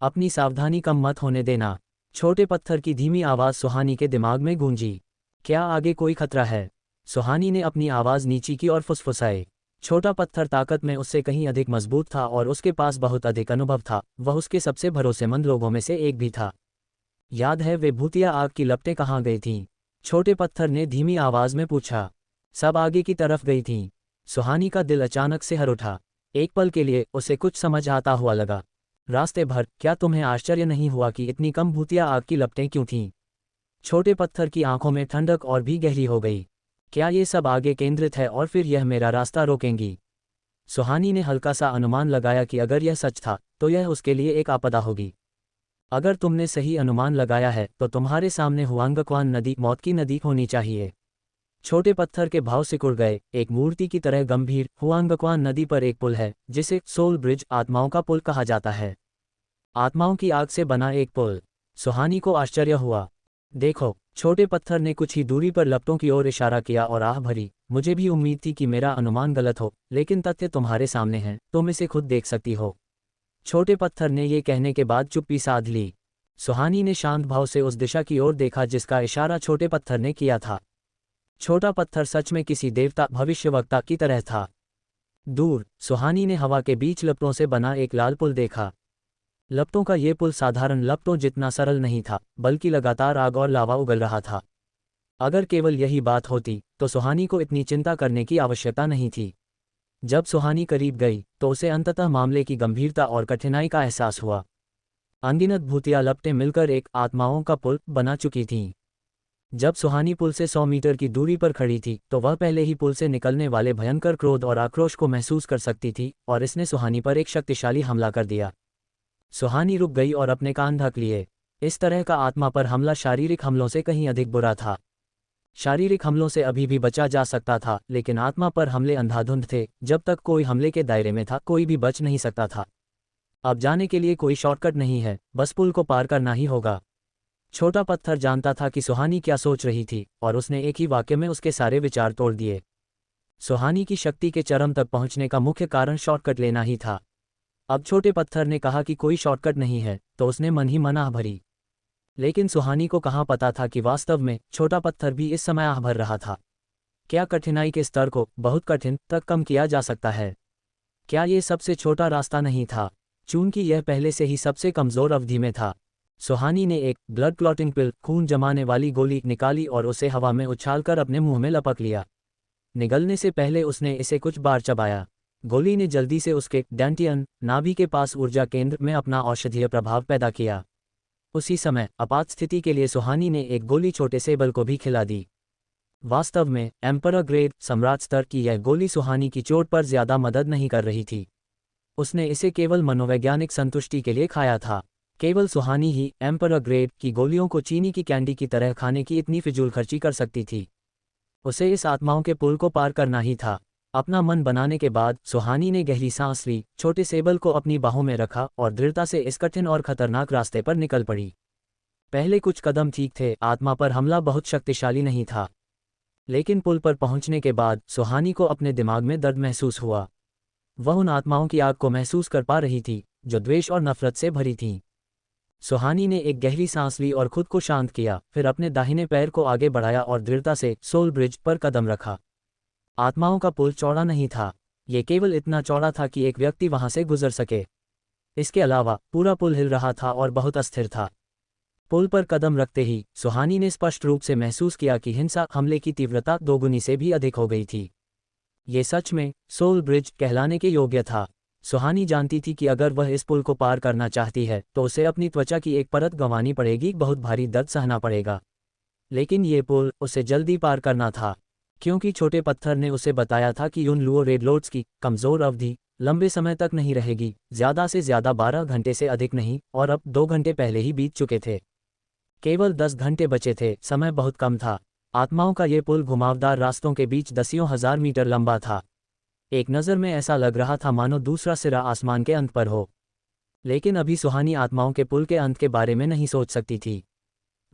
अपनी सावधानी कम मत होने देना। छोटे पत्थर की धीमी आवाज़ सुहानी के दिमाग में गूंजी। क्या आगे कोई खतरा है? सुहानी ने अपनी आवाज़ नीची की और फुसफुसाई। छोटा पत्थर ताकत में उससे कहीं अधिक मजबूत था और उसके पास बहुत अधिक अनुभव था। वह उसके सबसे भरोसेमंद लोगों में से एक भी था। याद है वे भूतिया आग की लपटें कहाँ गई थीं? छोटे पत्थर ने धीमी आवाज़ में पूछा। सब आगे की तरफ गई थीं। सुहानी का दिल अचानक से हर उठा। एक पल के लिए उसे कुछ समझ आता हुआ लगा। रास्ते भर क्या तुम्हें आश्चर्य नहीं हुआ कि इतनी कम भूतिया आग की लपटें क्यों थीं? छोटे पत्थर की आंखों में ठंडक और भी गहरी हो गई। क्या ये सब आगे केंद्रित है और फिर यह मेरा रास्ता रोकेंगी? सुहानी ने हल्का सा अनुमान लगाया कि अगर यह सच था तो यह उसके लिए एक आपदा होगी। अगर तुमने सही अनुमान लगाया है तो तुम्हारे सामने हुआंगक्वान नदी मौत की नदी होनी चाहिए। छोटे पत्थर के भाव सिकुड़ गए। एक मूर्ति की तरह गंभीर हुआंगक्वान नदी पर एक पुल है जिसे सोल ब्रिज आत्माओं का पुल कहा जाता है। आत्माओं की आग से बना एक पुल। सुहानी को आश्चर्य हुआ। देखो, छोटे पत्थर ने कुछ ही दूरी पर लपटों की ओर इशारा किया और आह भरी। मुझे भी उम्मीद थी कि मेरा अनुमान गलत हो, लेकिन तथ्य तुम्हारे सामने हैं, तुम इसे खुद देख सकती हो। छोटे पत्थर ने ये कहने के बाद चुप्पी साध ली। सुहानी ने शांत भाव से उस दिशा की ओर देखा जिसका इशारा छोटे पत्थर ने किया था। छोटा पत्थर सच में किसी देवता भविष्यवक्ता की तरह था। दूर सुहानी ने हवा के बीच लपटों से बना एक लाल पुल देखा। लपटों का ये पुल साधारण लपटों जितना सरल नहीं था, बल्कि लगातार आग और लावा उगल रहा था। अगर केवल यही बात होती तो सुहानी को इतनी चिंता करने की आवश्यकता नहीं थी। जब सुहानी करीब गई तो उसे अंततः मामले की गंभीरता और कठिनाई का एहसास हुआ। अनगिनत भूतिया लपटें मिलकर एक आत्माओं का पुल बना चुकी थीं। जब सुहानी पुल से 100 मीटर की दूरी पर खड़ी थी तो वह पहले ही पुल से निकलने वाले भयंकर क्रोध और आक्रोश को महसूस कर सकती थी, और इसने सुहानी पर एक शक्तिशाली हमला कर दिया। सुहानी रुक गई और अपने कान ढक लिए। इस तरह का आत्मा पर हमला शारीरिक हमलों से कहीं अधिक बुरा था। शारीरिक हमलों से अभी भी बचा जा सकता था, लेकिन आत्मा पर हमले अंधाधुंध थे। जब तक कोई हमले के दायरे में था, कोई भी बच नहीं सकता था। अब जाने के लिए कोई शॉर्टकट नहीं है, बस पुल को पार करना ही होगा। छोटा पत्थर जानता था कि सुहानी क्या सोच रही थी, और उसने एक ही वाक्य में उसके सारे विचार तोड़ दिए। सुहानी की शक्ति के चरम तक पहुंचने का मुख्य कारण शॉर्टकट लेना ही था। अब छोटे पत्थर ने कहा कि कोई शॉर्टकट नहीं है, तो उसने मन ही मन आह भरी। लेकिन सुहानी को कहाँ पता था कि वास्तव में छोटा पत्थर भी इस समय आह भर रहा था। क्या कठिनाई के स्तर को बहुत कठिन तक कम किया जा सकता है? क्या ये सबसे छोटा रास्ता नहीं था? चूंकि यह पहले से ही सबसे कमज़ोर अवधि में था। सुहानी ने एक ब्लड क्लॉटिंग पिल, खून जमाने वाली गोली निकाली और उसे हवा में उछालकर अपने मुंह में लपक लिया। निगलने से पहले उसने इसे कुछ बार चबाया। गोली ने जल्दी से उसके डैंटियन नाभि के पास ऊर्जा केंद्र में अपना औषधीय प्रभाव पैदा किया। उसी समय आपात स्थिति के लिए सुहानी ने एक गोली छोटे सेबल को भी खिला दी। वास्तव में एम्परर ग्रेड सम्राट स्तर की यह गोली सुहानी की चोट पर ज्यादा मदद नहीं कर रही थी। उसने इसे केवल मनोवैज्ञानिक संतुष्टि के लिए खाया था। केवल सुहानी ही एम्परर ग्रेड की गोलियों को चीनी की कैंडी की तरह खाने की इतनी फिजूल खर्ची कर सकती थी। उसे इस आत्माओं के पुल को पार करना ही था। अपना मन बनाने के बाद सुहानी ने गहरी सांस ली, छोटे सेबल को अपनी बाहों में रखा और दृढ़ता से इस कठिन और खतरनाक रास्ते पर निकल पड़ी। पहले कुछ कदम ठीक थे, आत्मा पर हमला बहुत शक्तिशाली नहीं था। लेकिन पुल पर पहुंचने के बाद सुहानी को अपने दिमाग में दर्द महसूस हुआ। वह उन आत्माओं की आग को महसूस कर पा रही थी जो द्वेष और नफरत से भरी थीं। सुहानी ने एक गहरी सांस ली और खुद को शांत किया, फिर अपने दाहिने पैर को आगे बढ़ाया और दृढ़ता से सोल ब्रिज पर कदम रखा। आत्माओं का पुल चौड़ा नहीं था, ये केवल इतना चौड़ा था कि एक व्यक्ति वहां से गुजर सके। इसके अलावा पूरा पुल हिल रहा था और बहुत अस्थिर था। पुल पर कदम रखते ही सुहानी ने स्पष्ट रूप से महसूस किया कि हिंसा हमले की तीव्रता दोगुनी से भी अधिक हो गई थी। ये सच में सोल ब्रिज कहलाने के योग्य था। सुहानी जानती थी कि अगर वह इस पुल को पार करना चाहती है तो उसे अपनी त्वचा की एक परत गंवानी पड़ेगी, बहुत भारी दर्द सहना पड़ेगा। लेकिन ये पुल उसे जल्दी पार करना था, क्योंकि छोटे पत्थर ने उसे बताया था कि उन लुओ रेड लॉर्ड्स की कमज़ोर अवधि लंबे समय तक नहीं रहेगी, ज़्यादा से ज़्यादा 12 घंटे से अधिक नहीं, और अब 2 घंटे पहले ही बीत चुके थे। केवल 10 घंटे बचे थे, समय बहुत कम था। आत्माओं का ये पुल घुमावदार रास्तों के बीच दसियों हजार मीटर लंबा था। एक नज़र में ऐसा लग रहा था मानो दूसरा सिरा आसमान के अंत पर हो। लेकिन अभी सुहानी आत्माओं के पुल के अंत के बारे में नहीं सोच सकती थी।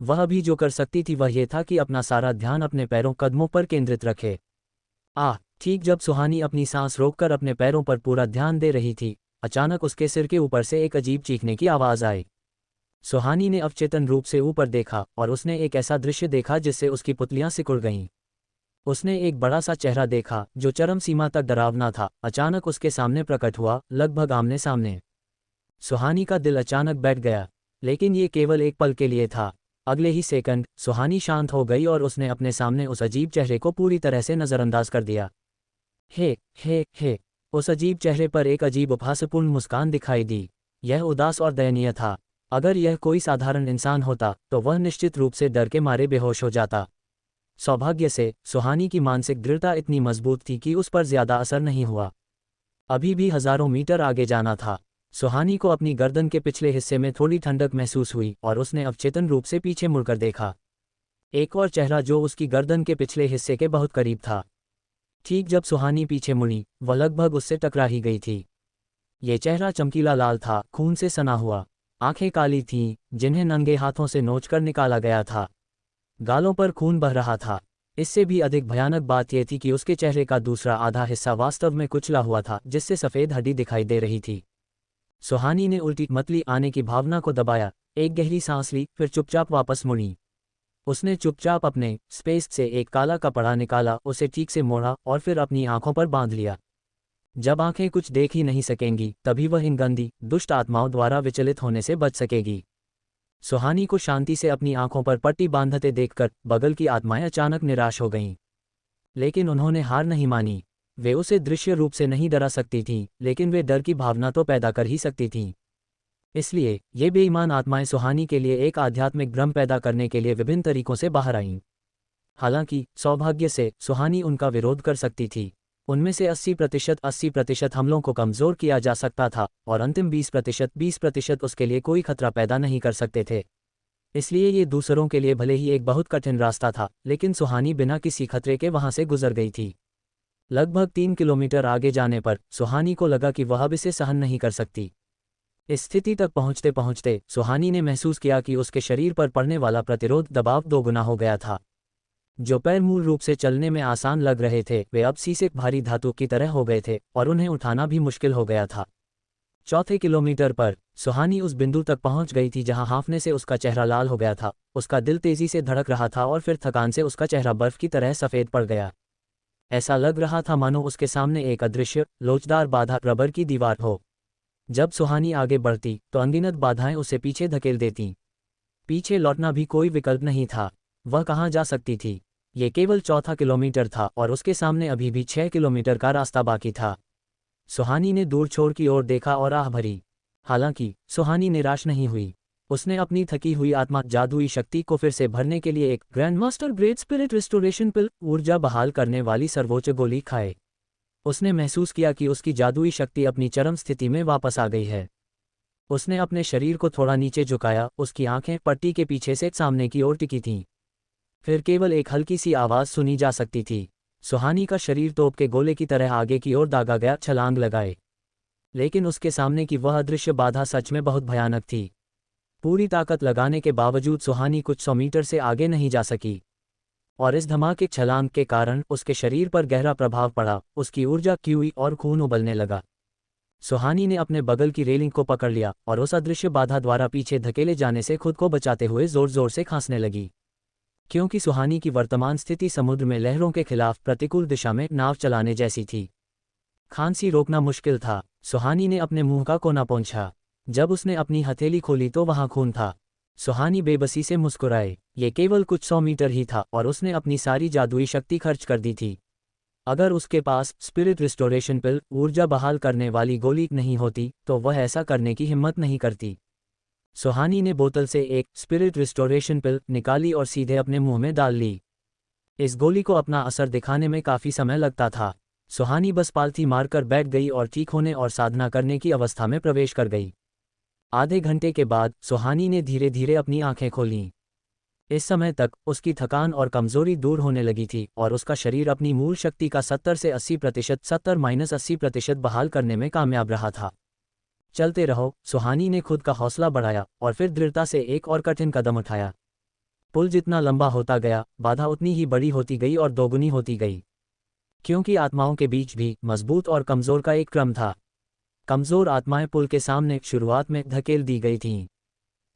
वह अभी जो कर सकती थी वह ये था कि अपना सारा ध्यान अपने पैरों कदमों पर केंद्रित रखे। ठीक जब सुहानी अपनी सांस रोककर अपने पैरों पर पूरा ध्यान दे रही थी, अचानक उसके सिर के ऊपर से एक अजीब चीखने की आवाज़ आई। सुहानी ने अवचेतन रूप से ऊपर देखा और उसने एक ऐसा दृश्य देखा जिससे उसकी पुतलियां सिकुड़ गईं। उसने एक बड़ा सा चेहरा देखा जो चरम सीमा तक डरावना था, अचानक उसके सामने प्रकट हुआ, लगभग आमने सामने। सुहानी का दिल अचानक बैठ गया, लेकिन ये केवल एक पल के लिए था। अगले ही सेकंड सुहानी शांत हो गई और उसने अपने सामने उस अजीब चेहरे को पूरी तरह से नज़रअंदाज कर दिया। हे उस अजीब चेहरे पर एक अजीब उपहासपूर्ण मुस्कान दिखाई दी। यह उदास और दयनीय था। अगर यह कोई साधारण इंसान होता तो वह निश्चित रूप से डर के मारे बेहोश हो जाता। सौभाग्य से सुहानी की मानसिक दृढ़ता इतनी मजबूत थी कि उस पर ज्यादा असर नहीं हुआ। अभी भी हजारों मीटर आगे जाना था। सुहानी को अपनी गर्दन के पिछले हिस्से में थोड़ी ठंडक महसूस हुई और उसने अवचेतन रूप से पीछे मुड़कर देखा। एक और चेहरा जो उसकी गर्दन के पिछले हिस्से के बहुत करीब था। ठीक जब सुहानी पीछे मुड़ी, वह लगभग उससे टकरा ही गई थी। ये चेहरा चमकीला लाल था, खून से सना हुआ। आंखें काली थीं, जिन्हें नंगे हाथों से नोचकर निकाला गया था। गालों पर खून बह रहा था। इससे भी अधिक भयानक बात यह थी कि उसके चेहरे का दूसरा आधा हिस्सा वास्तव में कुचला हुआ था, जिससे सफ़ेद हड्डी दिखाई दे रही थी। सुहानी ने उल्टी मतली आने की भावना को दबाया, एक गहरी सांस ली, फिर चुपचाप वापस मुड़ी। उसने चुपचाप अपने स्पेस से एक काला कपड़ा निकाला, उसे ठीक से मोड़ा और फिर अपनी आंखों पर बांध लिया। जब आंखें कुछ देख ही नहीं सकेंगी, तभी वह इन गंदी, दुष्ट आत्माओं द्वारा विचलित होने से बच सकेगी। सुहानी को शांति से अपनी आंखों पर पट्टी बांधते देखकर बगल की आत्माएं अचानक निराश हो गईं। लेकिन उन्होंने हार नहीं मानी। वे उसे दृश्य रूप से नहीं डरा सकती थीं, लेकिन वे डर की भावना तो पैदा कर ही सकती थीं। इसलिए ये बेईमान आत्माएं सुहानी के लिए एक आध्यात्मिक भ्रम पैदा करने के लिए विभिन्न तरीकों से बाहर आईं। हालांकि सौभाग्य से सुहानी उनका विरोध कर सकती थी। उनमें से 80% हमलों को कमज़ोर किया जा सकता था और अंतिम 20% उसके लिए कोई खतरा पैदा नहीं कर सकते थे। इसलिए ये दूसरों के लिए भले ही एक बहुत कठिन रास्ता था, लेकिन सुहानी बिना किसी खतरे के वहां से गुजर गई थी। लगभग 3 किलोमीटर आगे जाने पर सुहानी को लगा कि वह अब इसे सहन नहीं कर सकती। इस स्थिति तक पहुंचते पहुंचते सुहानी ने महसूस किया कि उसके शरीर पर पड़ने वाला प्रतिरोध दबाव 2 गुना हो गया था। जो पैर मूल रूप से चलने में आसान लग रहे थे, वे अब सीसे भारी धातु की तरह हो गए थे और उन्हें उठाना भी मुश्किल हो गया था। चौथे किलोमीटर पर सुहानी उस बिंदु तक पहुंच गई थी जहां हांफने से उसका चेहरा लाल हो गया था, उसका दिल तेजी से धड़क रहा था और फिर थकान से उसका चेहरा बर्फ की तरह सफ़ेद पड़ गया। ऐसा लग रहा था मानो उसके सामने एक अदृश्य, लोचदार बाधा रबर की दीवार हो। जब सुहानी आगे बढ़ती तो अनगिनत बाधाएं उसे पीछे धकेल देतीं। पीछे लौटना भी कोई विकल्प नहीं था। वह कहाँ जा सकती थी? ये केवल चौथा किलोमीटर था और उसके सामने अभी भी 6 किलोमीटर का रास्ता बाकी था। सुहानी ने दूर छोर की ओर देखा और आह भरी। हालांकि सुहानी निराश नहीं हुई। उसने अपनी थकी हुई आत्मा जादुई शक्ति को फिर से भरने के लिए एक grand master great spirit restoration pill, ऊर्जा बहाल करने वाली सर्वोच्च गोली खाए। उसने महसूस किया कि उसकी जादुई शक्ति अपनी चरम स्थिति में वापस आ गई है। उसने अपने शरीर को थोड़ा नीचे झुकाया, उसकी आंखें पट्टी के पीछे से सामने की ओर टिकी थीं। फिर केवल एक हल्की सी आवाज़ सुनी जा सकती थी। सुहानी का शरीर तोप के गोले की तरह आगे की ओर दागा गया, छलांग लगाए। लेकिन उसके सामने की वह अदृश्य बाधा सच में बहुत भयानक थी। पूरी ताकत लगाने के बावजूद सुहानी कुछ 100 मीटर से आगे नहीं जा सकी। और इस धमाके छलांग के कारण उसके शरीर पर गहरा प्रभाव पड़ा, उसकी ऊर्जा हुई और खून उबलने लगा। सुहानी ने अपने बगल की रेलिंग को पकड़ लिया और उस अदृश्य बाधा द्वारा पीछे धकेले जाने से खुद को बचाते हुए जोर जोर से खांसने लगी। क्योंकि सुहानी की वर्तमान स्थिति समुद्र में लहरों के खिलाफ प्रतिकूल दिशा में नाव चलाने जैसी थी। खांसी रोकना मुश्किल था। सुहानी ने अपने मुंह का कोना पोंछा। जब उसने अपनी हथेली खोली तो वहां खून था। सुहानी बेबसी से मुस्कुराए। ये केवल कुछ 100 मीटर ही था और उसने अपनी सारी जादुई शक्ति खर्च कर दी थी। अगर उसके पास स्पिरिट रिस्टोरेशन पिल, ऊर्जा बहाल करने वाली गोली नहीं होती तो वह ऐसा करने की हिम्मत नहीं करती। सुहानी ने बोतल से एक स्पिरिट रिस्टोरेशन पिल निकाली और सीधे अपने मुंह में डाल ली। इस गोली को अपना असर दिखाने में काफ़ी समय लगता था। सुहानी बस पालथी मारकर बैठ गई और ठीक होने और साधना करने की अवस्था में प्रवेश कर गई। आधे घंटे के बाद सुहानी ने धीरे धीरे अपनी आंखें खोलीं। इस समय तक उसकी थकान और कमजोरी दूर होने लगी थी और उसका शरीर अपनी मूल शक्ति का 70 से 80% 70-80% बहाल करने में कामयाब रहा था। चलते रहो, सुहानी ने खुद का हौसला बढ़ाया और फिर दृढ़ता से एक और कठिन कदम उठाया। पुल जितना लंबा होता गया, बाधा उतनी ही बड़ी होती गई और दोगुनी होती गई। क्योंकि आत्माओं के बीच भी मजबूत और कमजोर का एक क्रम था। कमजोर आत्माएं पुल के सामने शुरुआत में धकेल दी गई थीं।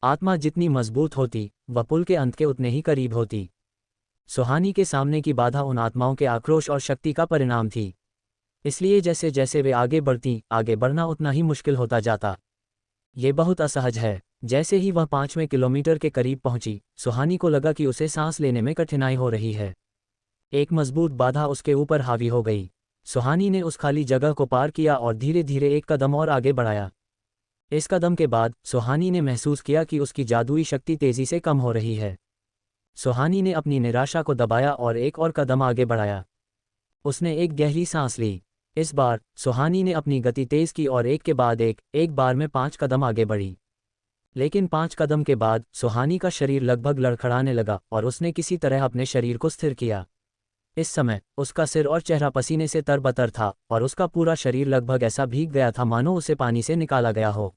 आत्मा जितनी मजबूत होती, वह पुल के अंत के उतने ही करीब होती। सुहानी के सामने की बाधा उन आत्माओं के आक्रोश और शक्ति का परिणाम थी। इसलिए जैसे जैसे वे आगे बढ़ती, आगे बढ़ना उतना ही मुश्किल होता जाता। ये बहुत असहज है। जैसे ही वह 5वें किलोमीटर के करीब पहुंची, सुहानी को लगा कि उसे सांस लेने में कठिनाई हो रही है। एक मजबूत बाधा उसके ऊपर हावी हो गई। सुहानी ने उस खाली जगह को पार किया और धीरे धीरे एक कदम और आगे बढ़ाया। इस कदम के बाद सुहानी ने महसूस किया कि उसकी जादुई शक्ति तेजी से कम हो रही है। सुहानी ने अपनी निराशा को दबाया और एक और कदम आगे बढ़ाया। उसने एक गहरी सांस ली। इस बार सुहानी ने अपनी गति तेज की और एक के बाद एक बार में 5 कदम आगे बढ़ी। लेकिन 5 कदम के बाद सुहानी का शरीर लगभग लड़खड़ाने लगा और उसने किसी तरह अपने शरीर को स्थिर किया। इस समय उसका सिर और चेहरा पसीने से तरबतर था और उसका पूरा शरीर लगभग ऐसा भीग गया था मानो उसे पानी से निकाला गया हो।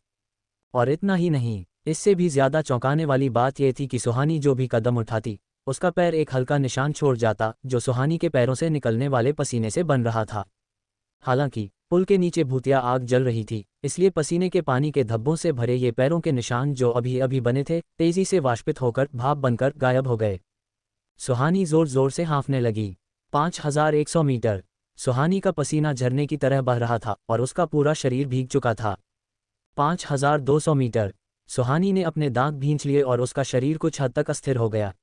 और इतना ही नहीं, इससे भी ज्यादा चौंकाने वाली बात यह थी कि सुहानी जो भी कदम उठाती, उसका पैर एक हल्का निशान छोड़ जाता जो सुहानी के पैरों से निकलने वाले पसीने से बन रहा था। हालांकि पुल के नीचे भूतिया आग जल रही थी, इसलिए पसीने के पानी के धब्बों से भरे ये पैरों के निशान जो अभी अभी बने थे तेजी से वाष्पित होकर भाप बनकर गायब हो गए। सुहानी जोर जोर से हाँफने लगी। 5100 मीटर। सुहानी का पसीना झरने की तरह बह रहा था और उसका पूरा शरीर भीग चुका था। 5200 मीटर। सुहानी ने अपने दांत भींच लिए और उसका शरीर कुछ हद तक अस्थिर हो गया।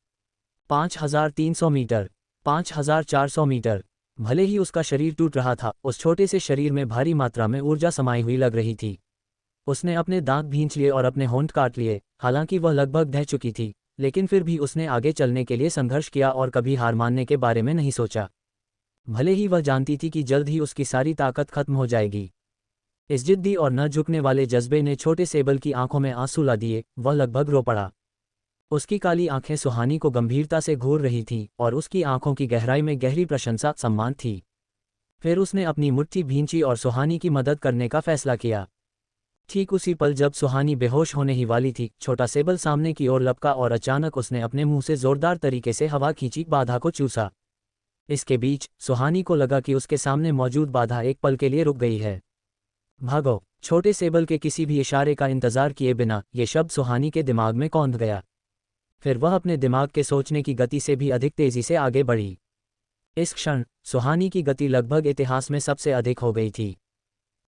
5300 मीटर। 5400 मीटर। भले ही उसका शरीर टूट रहा था, उस छोटे से शरीर में भारी मात्रा में ऊर्जा समाई हुई लग रही थी। उसने अपने दांत भींच लिए और अपने होंठ काट लिए, हालांकि वह लगभग ढह चुकी थी, लेकिन फिर भी उसने आगे चलने के लिए संघर्ष किया और कभी हार मानने के बारे में नहीं सोचा। भले ही वह जानती थी कि जल्द ही उसकी सारी ताकत खत्म हो जाएगी। इस जिद्दी और न झुकने वाले जज्बे ने छोटे सेबल की आंखों में आंसू ला दिए। वह लगभग रो पड़ा। उसकी काली आंखें सुहानी को गंभीरता से घूर रही थीं और उसकी आंखों की गहराई में गहरी प्रशंसा सम्मान थी। फिर उसने अपनी मुट्ठी भींची और सुहानी की मदद करने का फैसला किया। ठीक उसी पल जब सुहानी बेहोश होने ही वाली थी, छोटा सेबल सामने की ओर लपका और अचानक उसने अपने मुंह से जोरदार तरीके से हवा खींची, बाधा को चूसा। इसके बीच सुहानी को लगा कि उसके सामने मौजूद बाधा एक पल के लिए रुक गई है। भागो! छोटे सेबल के किसी भी इशारे का इंतजार किए बिना ये शब्द सुहानी के दिमाग में कौंध गया। फिर वह अपने दिमाग के सोचने की गति से भी अधिक तेजी से आगे बढ़ी। इस क्षण सुहानी की गति लगभग इतिहास में सबसे अधिक हो गई थी।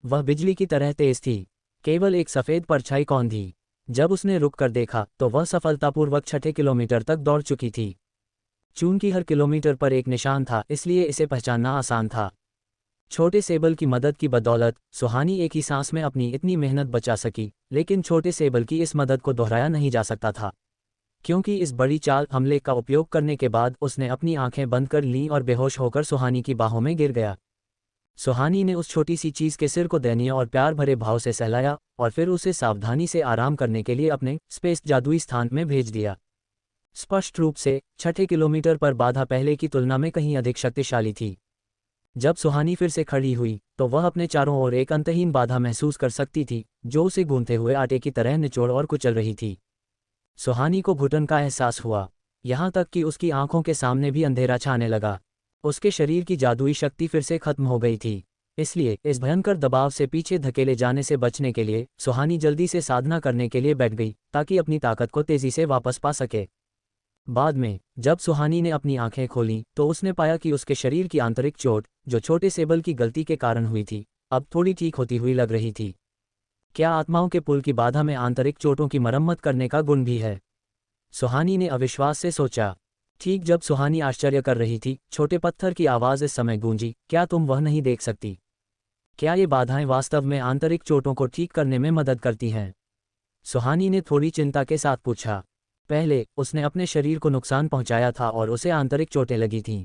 वह बिजली की तरह तेज थी। केवल एक सफ़ेद परछाई कौंधी। जब उसने रुक कर देखा तो वह सफलतापूर्वक 6 किलोमीटर तक दौड़ चुकी थी। चूंकि हर किलोमीटर पर एक निशान था, इसलिए इसे पहचानना आसान था। छोटे सेबल की मदद की बदौलत सुहानी एक ही सांस में अपनी इतनी मेहनत बचा सकी, लेकिन छोटे सेबल की इस मदद को दोहराया नहीं जा सकता था, क्योंकि इस बड़ी चाल हमले का उपयोग करने के बाद उसने अपनी आंखें बंद कर लीं और बेहोश होकर सुहानी की बाहों में गिर गया। सुहानी ने उस छोटी सी चीज़ के सिर को दयनीय और प्यार भरे भाव से सहलाया और फिर उसे सावधानी से आराम करने के लिए अपने स्पेस जादुई स्थान में भेज दिया। स्पष्ट रूप से 6 किलोमीटर पर बाधा पहले की तुलना में कहीं अधिक शक्तिशाली थी। जब सुहानी फिर से खड़ी हुई तो वह अपने चारों ओर एक अंतहीन बाधा महसूस कर सकती थी, जो उसे गूंथते हुए आटे की तरह निचोड़ और कुचल रही थी। सुहानी को घुटन का एहसास हुआ, यहाँ तक कि उसकी आंखों के सामने भी अंधेरा छाने लगा। उसके शरीर की जादुई शक्ति फिर से खत्म हो गई थी। इसलिए इस भयंकर दबाव से पीछे धकेले जाने से बचने के लिए सुहानी जल्दी से साधना करने के लिए बैठ गई, ताकि अपनी ताकत को तेजी से वापस पा सके। बाद में जब सुहानी ने अपनी आंखें खोलीं तो उसने पाया कि उसके शरीर की आंतरिक चोट, जो छोटे सेबल की गलती के कारण हुई थी, अब थोड़ी ठीक होती हुई लग रही थी। क्या आत्माओं के पुल की बाधा में आंतरिक चोटों की मरम्मत करने का गुण भी है? सुहानी ने अविश्वास से सोचा। ठीक जब सुहानी आश्चर्य कर रही थी, छोटे पत्थर की आवाज़ इस समय गूंजी, क्या तुम वह नहीं देख सकती? क्या ये बाधाएं वास्तव में आंतरिक चोटों को ठीक करने में मदद करती हैं? सुहानी ने थोड़ी चिंता के साथ पूछा। पहले उसने अपने शरीर को नुकसान पहुंचाया था और उसे आंतरिक चोटें लगी थीं।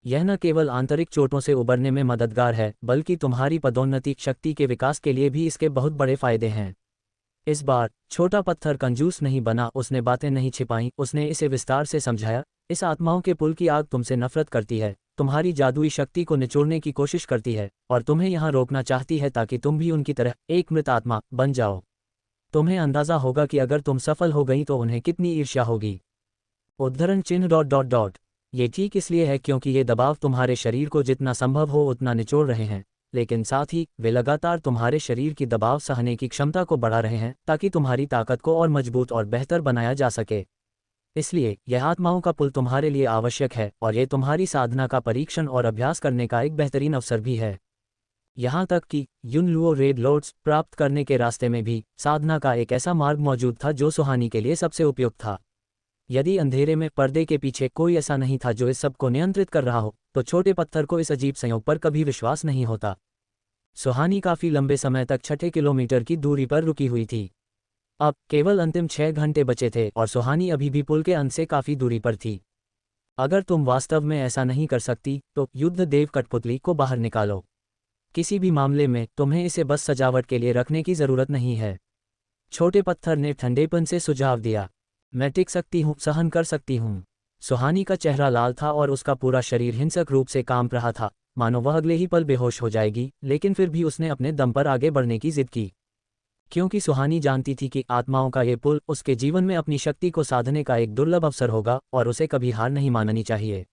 यह न केवल आंतरिक चोटों से उबरने में मददगार है, बल्कि तुम्हारी पदोन्नति शक्ति के विकास के लिए भी इसके बहुत बड़े फायदे हैं। इस बार छोटा पत्थर कंजूस नहीं बना, उसने बातें नहीं छिपाईं, उसने इसे विस्तार से समझाया। इस आत्माओं के पुल की आग तुमसे नफरत करती है, तुम्हारी जादुई शक्ति को निचोड़ने की कोशिश करती है और तुम्हें यहाँ रोकना चाहती है ताकि तुम भी उनकी तरह एक मृत आत्मा बन जाओ। तुम्हें अंदाजा होगा कि अगर तुम सफल हो गई तो उन्हें कितनी ईर्ष्या होगी। उद्धरण चिन्ह ... ये ठीक इसलिए है क्योंकि ये दबाव तुम्हारे शरीर को जितना संभव हो उतना निचोड़ रहे हैं, लेकिन साथ ही वे लगातार तुम्हारे शरीर की दबाव सहने की क्षमता को बढ़ा रहे हैं ताकि तुम्हारी ताकत को और मजबूत और बेहतर बनाया जा सके। इसलिए यह आत्माओं का पुल तुम्हारे लिए आवश्यक है और ये तुम्हारी साधना का परीक्षण और अभ्यास करने का एक बेहतरीन अवसर भी है। यहाँ तक कि युनलुओ रेड लॉर्ड्स प्राप्त करने के रास्ते में भी साधना का एक ऐसा मार्ग मौजूद था जो सुहानी के लिए सबसे उपयुक्त था। यदि अंधेरे में पर्दे के पीछे कोई ऐसा नहीं था जो इस सब को नियंत्रित कर रहा हो, तो छोटे पत्थर को इस अजीब संयोग पर कभी विश्वास नहीं होता। सुहानी काफ़ी लंबे समय तक 6 किलोमीटर की दूरी पर रुकी हुई थी। अब केवल अंतिम 6 घंटे बचे थे और सुहानी अभी भी पुल के अंत से काफ़ी दूरी पर थी। अगर तुम वास्तव में ऐसा नहीं कर सकती तो युद्ध देव कठपुतली को बाहर निकालो। किसी भी मामले में तुम्हें इसे बस सजावट के लिए रखने की ज़रूरत नहीं है। छोटे पत्थर ने ठंडेपन से सुझाव दिया। मैं टिक सकती हूँ, सहन कर सकती हूँ। सुहानी का चेहरा लाल था और उसका पूरा शरीर हिंसक रूप से कांप रहा था, मानो वह अगले ही पल बेहोश हो जाएगी, लेकिन फिर भी उसने अपने दम पर आगे बढ़ने की जिद की। क्योंकि सुहानी जानती थी कि आत्माओं का ये पुल उसके जीवन में अपनी शक्ति को साधने का एक दुर्लभ अवसर होगा और उसे कभी हार नहीं माननी चाहिए।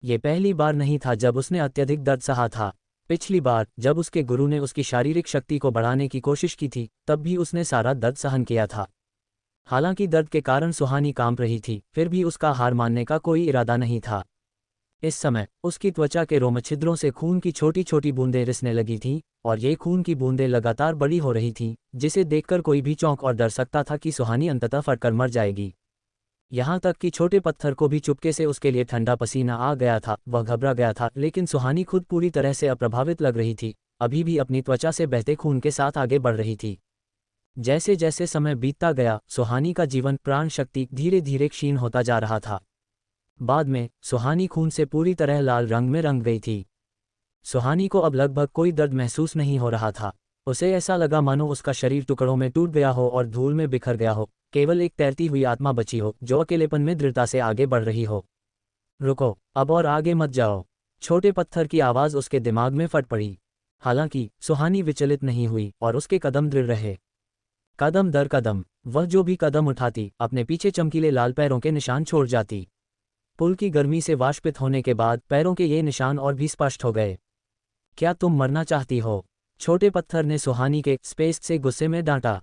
ये पहली बार नहीं था जब उसने अत्यधिक दर्द सहा था। पिछली बार जब उसके गुरु ने उसकी शारीरिक शक्ति को बढ़ाने की कोशिश की थी, तब भी उसने सारा दर्द सहन किया था। हालांकि दर्द के कारण सुहानी कांप रही थी, फिर भी उसका हार मानने का कोई इरादा नहीं था। इस समय उसकी त्वचा के रोमछिद्रों से खून की छोटी छोटी बूंदें रिसने लगी थीं, और ये खून की बूंदें लगातार बड़ी हो रही थीं, जिसे देखकर कोई भी चौंक और डर सकता था कि सुहानी अंततः फटकर मर जाएगी। यहाँ तक कि छोटे पत्थर को भी चुपके से उसके लिए ठंडा पसीना आ गया था। वह घबरा गया था, लेकिन सुहानी खुद पूरी तरह से अप्रभावित लग रही थी, अभी भी अपनी त्वचा से बहते खून के साथ आगे बढ़ रही थी। जैसे जैसे समय बीतता गया, सुहानी का जीवन प्राण शक्ति धीरे धीरे क्षीण होता जा रहा था। बाद में सुहानी खून से पूरी तरह लाल रंग में रंग गई थी। सुहानी को अब लगभग कोई दर्द महसूस नहीं हो रहा था। उसे ऐसा लगा मानो उसका शरीर टुकड़ों में टूट गया हो और धूल में बिखर गया हो, केवल एक तैरती हुई आत्मा बची हो जो अकेलेपन में दृढ़ता से आगे बढ़ रही हो। रुको, अब और आगे मत जाओ, छोटे पत्थर की आवाज़ उसके दिमाग में फट पड़ी। हालांकि सुहानी विचलित नहीं हुई और उसके कदम दृढ़ रहे। कदम दर कदम वह जो भी कदम उठाती, अपने पीछे चमकीले लाल पैरों के निशान छोड़ जाती। पुल की गर्मी से वाष्पित होने के बाद पैरों के ये निशान और भी स्पष्ट हो गए। क्या तुम मरना चाहती हो? छोटे पत्थर ने सुहानी के स्पेस से गुस्से में डांटा।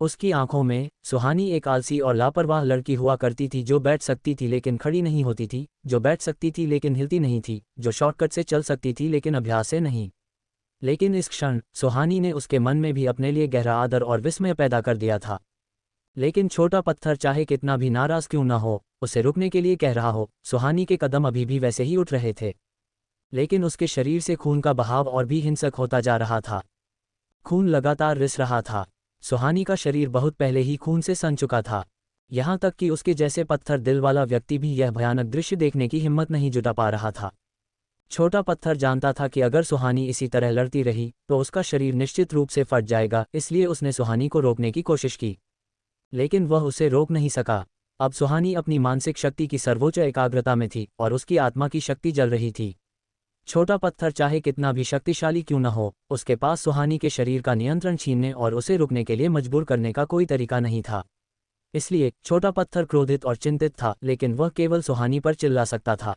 उसकी आंखों में सुहानी एक आलसी और लापरवाह लड़की हुआ करती थी, जो बैठ सकती थी लेकिन खड़ी नहीं होती थी, जो बैठ सकती थी लेकिन हिलती नहीं थी, जो शॉर्टकट से चल सकती थी लेकिन अभ्यास से नहीं। लेकिन इस क्षण सुहानी ने उसके मन में भी अपने लिए गहरा आदर और विस्मय पैदा कर दिया था। लेकिन छोटा पत्थर चाहे कितना भी नाराज क्यों न हो, उसे रुकने के लिए कह रहा हो, सुहानी के कदम अभी भी वैसे ही उठ रहे थे। लेकिन उसके शरीर से खून का बहाव और भी हिंसक होता जा रहा था। खून लगातार रिस रहा था। सुहानी का शरीर बहुत पहले ही खून से सन चुका था। यहाँ तक कि उसके जैसे पत्थर दिल वाला व्यक्ति भी यह भयानक दृश्य देखने की हिम्मत नहीं जुटा पा रहा था। छोटा पत्थर जानता था कि अगर सुहानी इसी तरह लड़ती रही तो उसका शरीर निश्चित रूप से फट जाएगा, इसलिए उसने सुहानी को रोकने की कोशिश की। लेकिन वह उसे रोक नहीं सका। अब सुहानी अपनी मानसिक शक्ति की सर्वोच्च एकाग्रता में थी और उसकी आत्मा की शक्ति जल रही थी। छोटा पत्थर चाहे कितना भी शक्तिशाली क्यों न हो, उसके पास सुहानी के शरीर का नियंत्रण छीनने और उसे रुकने के लिए मजबूर करने का कोई तरीका नहीं था। इसलिए छोटा पत्थर क्रोधित और चिंतित था, लेकिन वह केवल सुहानी पर चिल्ला सकता था।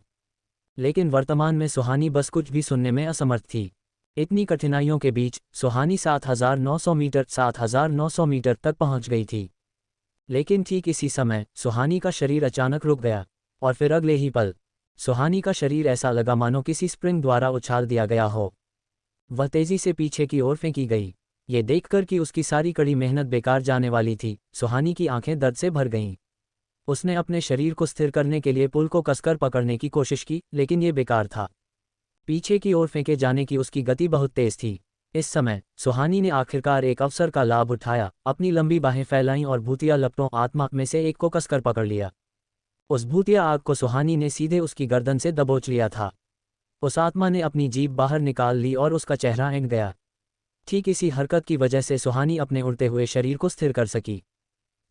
लेकिन वर्तमान में सुहानी बस कुछ भी सुनने में असमर्थ थी। इतनी कठिनाइयों के बीच सुहानी 7,900 मीटर तक पहुंच गई थी। लेकिन ठीक इसी समय सुहानी का शरीर अचानक रुक गया, और फिर अगले ही पल सुहानी का शरीर ऐसा लगा मानो किसी स्प्रिंग द्वारा उछाल दिया गया हो। वह तेजी से पीछे की ओर फेंकी गई। ये देखकर कि उसकी सारी कड़ी मेहनत बेकार जाने वाली थी, सुहानी की आंखें दर्द से भर गईं। उसने अपने शरीर को स्थिर करने के लिए पुल को कसकर पकड़ने की कोशिश की, लेकिन ये बेकार था। पीछे की ओर फेंके जाने की उसकी गति बहुत तेज थी। इस समय सुहानी ने आखिरकार एक अवसर का लाभ उठाया, अपनी लंबी बाहें फैलाईं और भूतिया लपटों आत्मा में से एक को कसकर पकड़ लिया। उस भूतिया आग को सुहानी ने सीधे उसकी गर्दन से दबोच लिया था। उस आत्मा ने अपनी जीभ बाहर निकाल ली और उसका चेहरा ऐंठ गया। ठीक इसी हरकत की वजह से सुहानी अपने उड़ते हुए शरीर को स्थिर कर सकी।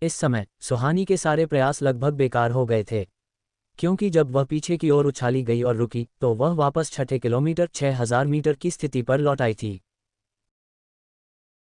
इस समय सुहानी के सारे प्रयास लगभग बेकार हो गए थे, क्योंकि जब वह पीछे की ओर उछाली गई और रुकी तो वह वापस 6 किलोमीटर 6,000 मीटर की स्थिति पर लौट आई थी।